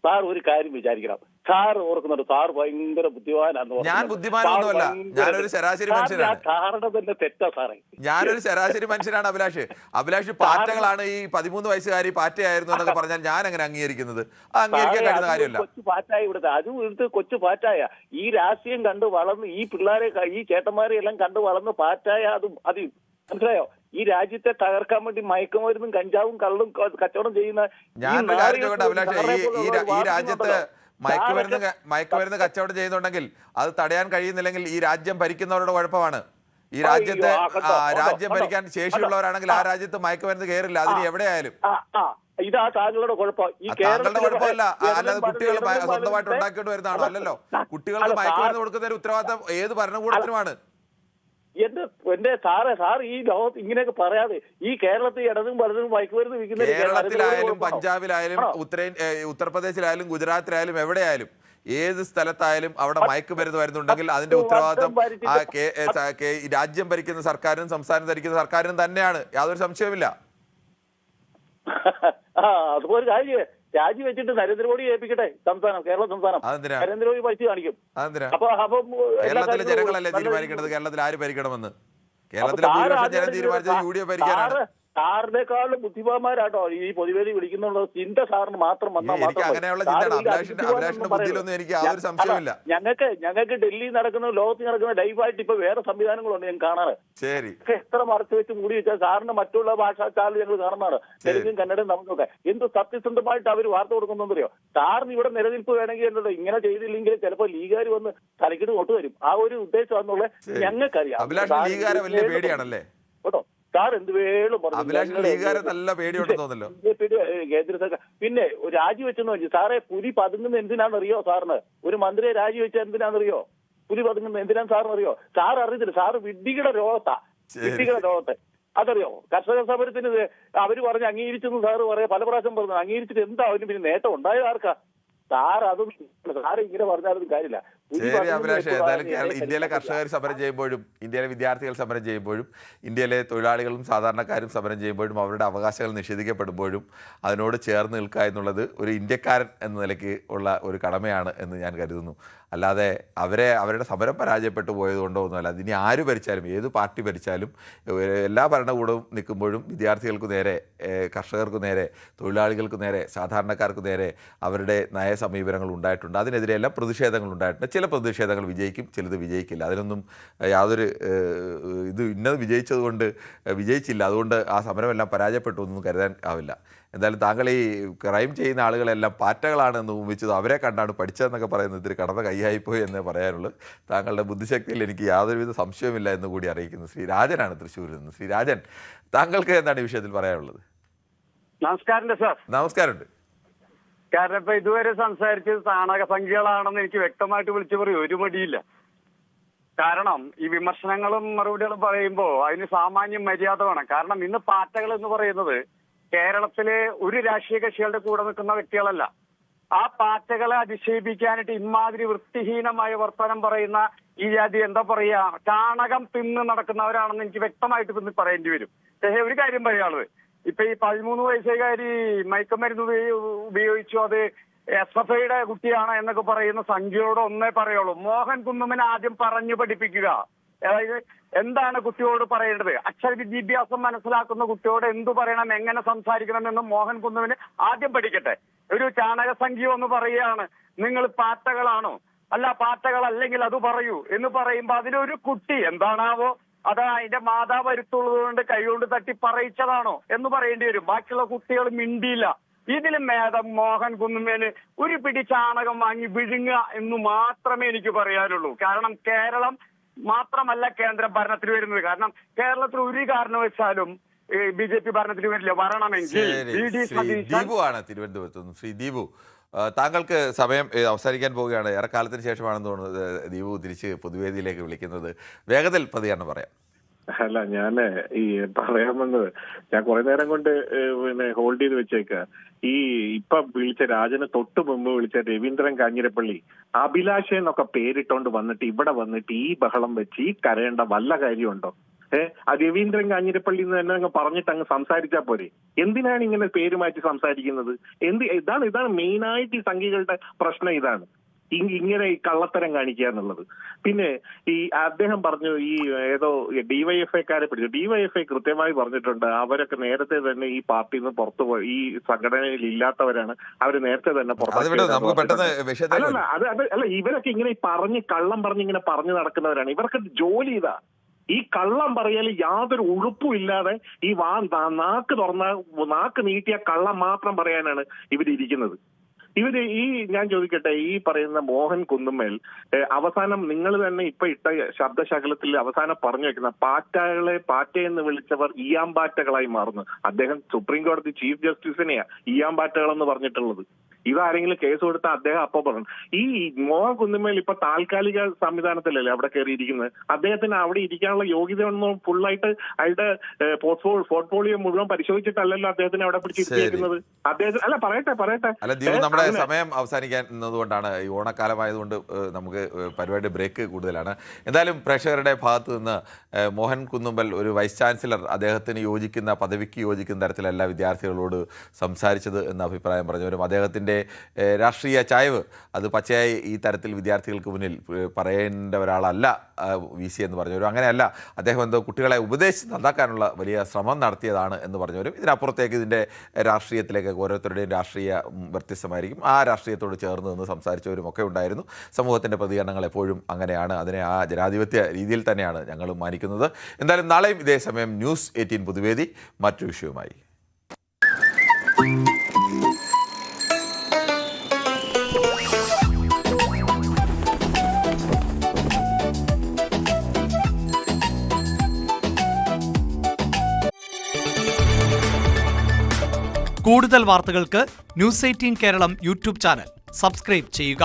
സാർ ഒരു കാര്യം വിചാരിക്കണം. സാർ ഓർക്കുന്നുണ്ട്, സാർ ഭയങ്കര ബുദ്ധിമാനാന്ന്. ഞാൻ ബുദ്ധിമാനൊന്നുമല്ല, ഞാനൊരു ശരാശരി മനുഷ്യനാണ്. കാരണം തന്നെ തെറ്റാ സാറേ. ഞാനൊരു ശരാശരി മനുഷ്യനാണ് അഭിലാഷ് പാറ്റകളാണ് ഈ 13 വയസ്സുകാരി പാറ്റയായിരുന്നു എന്നൊക്കെ പറഞ്ഞാൽ ഞാൻ എങ്ങനെ അംഗീകരിക്കുന്നത്? അംഗീകരിക്കാൻ കഴിയുന്ന കാര്യമല്ല. കൊച്ചു പാറ്റായ ഇവിടുത്തെ, അതും ഇവിടുത്തെ കൊച്ചു പാറ്റായ. ഈ രാഷ്ട്രീയം കണ്ട് വളർന്ന് ഈ പിള്ളേരെ, ഈ ചേട്ടന്മാരെ എല്ലാം കണ്ട് വളർന്ന് പാറ്റായ അത് മനസ്സിലായോ? ഈ രാജ്യത്തെ തകർക്കാൻ വേണ്ടി മയക്കുമരുന്നും കഞ്ചാവും കള്ളും കച്ചവടം ചെയ്യുന്ന ഈ രാജ്യത്ത് മയക്കുമരുന്ന് കച്ചവടം ചെയ്യുന്നുണ്ടെങ്കിൽ അത് തടയാൻ കഴിയുന്നില്ലെങ്കിൽ ഈ രാജ്യം ഭരിക്കുന്നവരുടെ കുഴപ്പമാണ്. ഈ രാജ്യം ഭരിക്കാൻ ശേഷിയുള്ളവരാണെങ്കിൽ ആ രാജ്യത്ത് മയക്കുമരുന്ന് കയറില്ല, അതിന് എവിടെയായാലും. ഇതാ താങ്കളുടെ കുഴപ്പം. താങ്കളുടെ കുഴപ്പമല്ല, അല്ലാതെ കുട്ടികൾ സ്വന്തമായിട്ട് ഉണ്ടാക്കിക്കൊണ്ട് വരുന്നതാണോ? അല്ലല്ലോ. കുട്ടികൾക്ക് മയക്കുമരുന്ന് കൊടുക്കുന്ന ഒരു ഉത്തരവാദിത്തം ഏത് ഭരണകൂടത്തിനുമാണ്? എന്റെ സാർ ഈ ലോകത്ത് ഇങ്ങനെയൊക്കെ പറയാതെ, ഈ കേരളത്തിൽ ഇടതും വലതും മയക്കുമരുന്ന് വിൽക്കുന്ന കേരളത്തിലായാലും പഞ്ചാബിലായാലും ഉത്തർപ്രദേശിലായാലും ഗുജറാത്തിലായാലും എവിടെയായാലും ഏത് സ്ഥലത്തായാലും അവിടെ മയക്കുമരുന്ന് വരുന്നുണ്ടെങ്കിൽ അതിന്റെ ഉത്തരവാദിത്തം രാജ്യം ഭരിക്കുന്ന സർക്കാരിനും സംസ്ഥാനം ഭരിക്കുന്ന സർക്കാരിനും തന്നെയാണ്. യാതൊരു സംശയവുമില്ല. അതുപോലെ രാജിവെച്ചിട്ട് നരേന്ദ്രമോദി ഏൽപ്പിക്കട്ടെ സംസ്ഥാനം, കേരള സംസ്ഥാനം. നരേന്ദ്രമോദി പൈസ കാണിക്കും. കേരളത്തിലെ ജനങ്ങളല്ലേ തീരുമാനിക്കേണ്ടത് കേരളത്തിൽ ആര് ഭരിക്കണമെന്ന്? കേരളത്തിലെ ഭൂരിപക്ഷം ജനം തീരുമാനിച്ചത് UDF ഭരിക്കാനാണ്. സാറിനേക്കാളും ബുദ്ധിമാന്മാരാട്ടോ ഈ പൊതുവേദി വിളിക്കുന്നുള്ള ചിന്ത സാറിന് മാത്രം വന്നാൽ അങ്ങനെയുള്ള അഭിലാഷിന്റെ ബുദ്ധിയിലൊന്നും എനിക്ക് യാതൊരു സംശയമില്ല. ഞങ്ങൾക്ക് ഡൽഹിയിൽ നടക്കുന്ന ലോകത്തിൽ നടക്കുന്ന ലൈവായിട്ട് ഇപ്പൊ വേറെ സംവിധാനങ്ങളുണ്ട് ഞാൻ കാണാറ്. ശരി, എത്ര മറച്ചു വെച്ച് മൂടി വെച്ചാൽ സാറിന് മറ്റുള്ള ഭാഷാ ചാനൽ ഞങ്ങൾ കാണുന്നതാണ്. തെലുങ്കും കന്നഡയും നമുക്കൊക്കെ എന്ത് സത്യസന്ധമായിട്ട് അവർ വാർത്ത കൊടുക്കുന്നറിയോ? സാറിന് ഇവിടെ നിലനിൽപ്പ് വേണമെങ്കിൽ എന്നുള്ളത് ഇങ്ങനെ ചെയ്തില്ലെങ്കിൽ ചിലപ്പോൾ ലീഗുകാർ വന്ന് തലക്കിട്ട് കൊട്ടുവരും. ആ ഒരു ഉദ്ദേശം എന്നുള്ള ഞങ്ങൾക്കറിയാം. അഭിലാഷിന് വലിയ പേടിയാണല്ലേ കേട്ടോ? സാർ എന്ത് വേളും കേന്ദ്ര സർക്കാർ പിന്നെ രാജിവെച്ചെന്ന് വെച്ചു. സാറേ, പുലി പതുങ്ങുന്ന എന്തിനാണെന്നറിയോ സാറിന്? ഒരു മന്ത്രിയെ രാജിവെച്ച എന്തിനാണെന്നറിയോ? പുലി പതുങ്ങുന്ന എന്തിനാന്ന് സാറിനറിയോ? സാർ അറിയത്തില്ല. സാറ് വിഡ്ഢികളുടെ ലോകത്തെ അതറിയോ? കർഷക സമരത്തിന് അവര് പറഞ്ഞ് അംഗീകരിച്ചെന്ന് സാറ് പറയാ, പല പ്രാവശ്യം പറഞ്ഞു. അംഗീകരിച്ചിട്ട് എന്താ അവന് പിന്നെ നേട്ടം ഉണ്ടായത്? ആർക്കാ? സാർ അതൊന്നും സാറ് ഇങ്ങനെ പറഞ്ഞാലൊന്നും കാര്യമില്ല. ശരി അഭിലാഷ്, ഏതായാലും ഇന്ത്യയിലെ കർഷകർ സമരം ചെയ്യുമ്പോഴും ഇന്ത്യയിലെ വിദ്യാർത്ഥികൾ സമരം ചെയ്യുമ്പോഴും ഇന്ത്യയിലെ തൊഴിലാളികളും സാധാരണക്കാരും സമരം ചെയ്യുമ്പോഴും അവരുടെ അവകാശങ്ങൾ നിഷേധിക്കപ്പെടുമ്പോഴും അതിനോട് ചേർന്ന് നിൽക്കുക എന്നുള്ളത് ഒരു ഇന്ത്യക്കാരൻ എന്ന നിലയ്ക്ക് ഉള്ള ഒരു കടമയാണ് എന്ന് ഞാൻ കരുതുന്നു. അല്ലാതെ അവരുടെ സമരം പരാജയപ്പെട്ടു പോയതുകൊണ്ടോ ഒന്നുമല്ല. അതിനി ആര് ഭരിച്ചാലും, ഏത് പാർട്ടി ഭരിച്ചാലും, എല്ലാ ഭരണകൂടവും നിൽക്കുമ്പോഴും വിദ്യാർത്ഥികൾക്ക് നേരെ, കർഷകർക്ക് നേരെ, തൊഴിലാളികൾക്ക് നേരെ, സാധാരണക്കാർക്ക് നേരെ അവരുടെ നയ സമീപനങ്ങൾ ഉണ്ടായിട്ടുണ്ട്. അതിനെതിരെയെല്ലാം പ്രതിഷേധങ്ങൾ ഉണ്ടായിട്ടുണ്ട്. ചില പ്രതിഷേധങ്ങൾ വിജയിക്കും, ചിലത് വിജയിക്കില്ല. അതിനൊന്നും യാതൊരു ഇന്നത് വിജയിച്ചത് കൊണ്ട് വിജയിച്ചില്ല, അതുകൊണ്ട് ആ സമരമെല്ലാം പരാജയപ്പെട്ടു എന്നൊന്നും കരുതാൻ ആവില്ല. എന്തായാലും താങ്കൾ ഈ ക്രൈം ചെയ്യുന്ന ആളുകളെല്ലാം പാറ്റകളാണെന്ന് ഊഹിച്ചത് അവരെ കണ്ടാണ് പഠിച്ചതെന്നൊക്കെ പറയുന്നത് ഇത്തിരി കടന്ന കൈയായിപ്പോയി എന്നേ പറയാനുള്ളൂ. താങ്കളുടെ ബുദ്ധിശക്തിയിൽ എനിക്ക് യാതൊരുവിധ സംശയമില്ല എന്ന് കൂടി അറിയിക്കുന്നു. ശ്രീ രാജനാണ് തൃശ്ശൂരിൽ നിന്ന്. ശ്രീ രാജൻ, താങ്കൾക്ക് എന്താണ് ഈ വിഷയത്തിൽ പറയാനുള്ളത്? നമസ്കാരം സാർ. നമസ്കാരമുണ്ട്. കാരണം ഇപ്പൊ ഇതുവരെ സംസാരിച്ചത് താണക സംഖ്യകളാണെന്ന് എനിക്ക് വ്യക്തമായിട്ട് വിളിച്ചു പറയും, ഒരു മടിയില്ല. കാരണം ഈ വിമർശനങ്ങളും മറുപടികളും പറയുമ്പോൾ അതിന് സാമാന്യം മര്യാദ വേണം. കാരണം ഇന്ന് പാറ്റകൾ എന്ന് പറയുന്നത് കേരളത്തിലെ ഒരു രാഷ്ട്രീയ കക്ഷികളുടെ കൂടെ നിൽക്കുന്ന വ്യക്തികളല്ല. ആ പാറ്റകളെ അധിക്ഷേപിക്കാനായിട്ട് ഇമാതിരി വൃത്തിഹീനമായ വർത്തമാനം പറയുന്ന ഈ ജാതി എന്താ പറയാ, ചാണകം തിന്ന് നടക്കുന്നവരാണെന്ന് എനിക്ക് വ്യക്തമായിട്ട് പിന്നെ പറയേണ്ടി വരും. പക്ഷേ ഒരു കാര്യം പറയാനുള്ളത്, ഇപ്പൊ ഈ 13 വയസ്സുകാരി മയക്കുമരുന്ന് ഉപയോഗിച്ചു, അത് SFIയുടെ കുട്ടിയാണ് എന്നൊക്കെ പറയുന്ന സംഖ്യയോട് ഒന്നേ പറയുള്ളൂ, മോഹൻ കുന്നുമ്മനെ ആദ്യം പറഞ്ഞു പഠിപ്പിക്കുക. അതായത് എന്താണ് കുട്ടിയോട് പറയേണ്ടത്, അക്ഷര വിദ്യാഭ്യാസം മനസ്സിലാക്കുന്ന കുട്ടിയോട് എന്തു പറയണം, എങ്ങനെ സംസാരിക്കണമെന്ന് മോഹൻ കുന്നുവിന് ആദ്യം പഠിക്കട്ടെ. ഒരു ചാണക സംഖ്യ ഒന്ന് പറയുകയാണ്, നിങ്ങൾ പാറ്റകളാണോ, അല്ല പാറ്റകളല്ലെങ്കിൽ അത് പറയൂ എന്ന് പറയുമ്പോ അതിലൊരു കുട്ടി എന്താണാവോ, അത് അതിന്റെ മാതാവ് വരുത്തുള്ളത് കൊണ്ട് കൈകൊണ്ട് തട്ടി പറയിച്ചതാണോ എന്ന് പറയേണ്ടി വരും. ബാക്കിയുള്ള കുട്ടികൾ മിണ്ടിയില്ല. ഇതിലും ഭേദം മോഹൻ കുന്നുമേന് ഒരു പിടി ചാണകം വാങ്ങി വിഴുങ്ങുക എന്ന് മാത്രമേ എനിക്ക് പറയാനുള്ളൂ. കാരണം കേരളം മാത്രമല്ല കേന്ദ്ര ഭരണത്തിൽ വരുന്നത്. കാരണം കേരളത്തിൽ ഒരു കാരണവശാലും BJP ഭരണത്തിൽ വരില്ല. വരണമെങ്കിൽ ദീപു ആണ് തിരുവനന്തപുരത്ത് നിന്ന്. ശ്രീ ദീപു, താങ്കൾക്ക് സമയം അവസാനിക്കാൻ പോവുകയാണ്. ഏറെക്കാലത്തിന് ശേഷമാണെന്ന് തോന്നുന്നത് ദീപു തിരിച്ച് പൊതുവേദിയിലേക്ക് വിളിക്കുന്നത്. വേഗത്തിൽ പ്രതികരണം പറയാം. അല്ല, ഞാന് ഈ പറയാമെന്നത് ഞാൻ കുറെ നേരം കൊണ്ട് ഹോൾഡ് ചെയ്ത് വെച്ചേക്ക. ഈ ഇപ്പൊ വിളിച്ച രാജന് തൊട്ട് മുമ്പ് വിളിച്ച രവീന്ദ്രൻ കാഞ്ഞിരപ്പള്ളി അഭിലാഷ എന്നൊക്കെ പേരിട്ടോണ്ട് വന്നിട്ട് ഇവിടെ വന്നിട്ട് ഈ ബഹളം വെച്ച് ഈ കരയേണ്ട വല്ല കാര്യമുണ്ടോ? ആ രവീന്ദ്രൻ കാഞ്ഞിരപ്പള്ളി എന്ന് തന്നെ അങ്ങ് പറഞ്ഞിട്ട് അങ്ങ് സംസാരിച്ചാൽ പോരെ? എന്തിനാണ് ഇങ്ങനെ പേര് മാറ്റി സംസാരിക്കുന്നത്? ഇതാണ് മെയിനായിട്ട് ഈ സംഘികളുടെ പ്രശ്നം. ഇതാണ് ഇങ്ങനെ ഈ കള്ളത്തരം കാണിക്കുക എന്നുള്ളത്. പിന്നെ ഈ അദ്ദേഹം പറഞ്ഞു ഈ ഏതോ DYFIക്കാരെ പിടിച്ചു. DYFI കൃത്യമായി പറഞ്ഞിട്ടുണ്ട് അവരൊക്കെ നേരത്തെ തന്നെ ഈ പാർട്ടിയിൽ നിന്ന് പുറത്തു പോയി, ഈ സംഘടനയിൽ ഇല്ലാത്തവരാണ്, അവര് നേരത്തെ തന്നെ അല്ല ഇവരൊക്കെ ഇങ്ങനെ കള്ളം പറഞ്ഞ് ഇങ്ങനെ പറഞ്ഞു നടക്കുന്നവരാണ്. ഇവർക്ക് ജോലി ഇതാ, ഈ കള്ളം പറയൽ യാതൊരു ഉളുപ്പും ഇല്ലാതെ ഈ നാക്ക് നീട്ടിയ കള്ളം മാത്രം പറയാനാണ് ഇവരിയ്ക്കുന്നത്. ഞാൻ ചോദിക്കട്ടെ, ഈ പറയുന്ന മോഹൻ കുന്നുമ്മേൽ അവസാനം നിങ്ങൾ തന്നെ ഇപ്പൊ ഇട്ട ശബ്ദശകലത്തിൽ അവസാനം പറഞ്ഞു വെക്കുന്ന പാറ്റയെന്ന് വിളിച്ചവർ ഈയാമ്പാറ്റകളായി മാറുന്നു. അദ്ദേഹം സുപ്രീം കോടതി ചീഫ് ജസ്റ്റിസിനെയാ ഈയാമ്പാറ്റകളെന്ന് പറഞ്ഞിട്ടുള്ളത്. ഇതാരെങ്കിലും കേസ് കൊടുത്താൽ അദ്ദേഹം അപ്പൊ പറഞ്ഞു. ഈ മോഹൻ കുന്നുമ്മേൽ ഇപ്പൊ താൽക്കാലിക സംവിധാനത്തിലല്ലേ അവിടെ കയറിയിരിക്കുന്നത്. അദ്ദേഹത്തിന് അവിടെ ഇരിക്കാനുള്ള യോഗ്യത ഒന്നും ഫുള്ളായിട്ട് അയാളുടെ പോർട്ട്ഫോളിയോ മുഴുവൻ പരിശോധിച്ചിട്ടല്ലല്ലോ അദ്ദേഹത്തിന് അവിടെ പിടിച്ചിരിക്കുന്നത്. അദ്ദേഹത്തിന് അല്ല പറയട്ടെ നമ്മുടെ സമയം അവസാനിക്കുന്നതുകൊണ്ടാണ്, ഈ ഓണക്കാലമായതുകൊണ്ട് നമുക്ക് പരിപാടി ബ്രേക്ക് കൂടുതലാണ്. എന്തായാലും പ്രേക്ഷകരുടെ ഭാഗത്ത് നിന്ന് മോഹൻ കുന്നുമ്മൽ ഒരു വൈസ് ചാൻസലർ അദ്ദേഹത്തിന് യോജിക്കുന്ന പദവിക്ക് യോജിക്കുന്ന തരത്തിലല്ല വിദ്യാർത്ഥികളോട് സംസാരിച്ചത് എന്ന അഭിപ്രായം പറഞ്ഞവരും അദ്ദേഹത്തിൻ്റെ രാഷ്ട്രീയ ചായ്വ് അത് പച്ചയായി ഈ തരത്തിൽ വിദ്യാർത്ഥികൾക്ക് മുന്നിൽ പറയേണ്ട ഒരാളല്ല VC എന്ന് പറഞ്ഞവരും. അങ്ങനെയല്ല, അദ്ദേഹം എന്തോ കുട്ടികളെ ഉപദേശിച്ച് നന്നാക്കാനുള്ള വലിയ ശ്രമം നടത്തിയതാണ് എന്ന് പറഞ്ഞവരും. ഇതിനപ്പുറത്തേക്ക് ഇതിൻ്റെ രാഷ്ട്രീയത്തിലേക്ക് ഓരോരുത്തരുടെയും രാഷ്ട്രീയ വ്യത്യസ്തമായിരിക്കും. ആ രാഷ്ട്രീയത്തോട് ചേർന്ന് നിന്ന് സംസാരിച്ചവരും ഒക്കെ ഉണ്ടായിരുന്നു. സമൂഹത്തിൻ്റെ പ്രതികരണങ്ങൾ എപ്പോഴും അങ്ങനെയാണ്. അതിനെ ആ ജനാധിപത്യ രീതിയിൽ തന്നെയാണ് ഞങ്ങൾ മാനിക്കുന്നത്. എന്തായാലും നാളെയും ഇതേ സമയം ന്യൂസ് 18 പൊതുവേദി മറ്റൊരു വിഷയവുമായി. കൂടുതൽ വാർത്തകൾക്ക് news 18 Keralam YouTube channel subscribe ചെയ്യുക.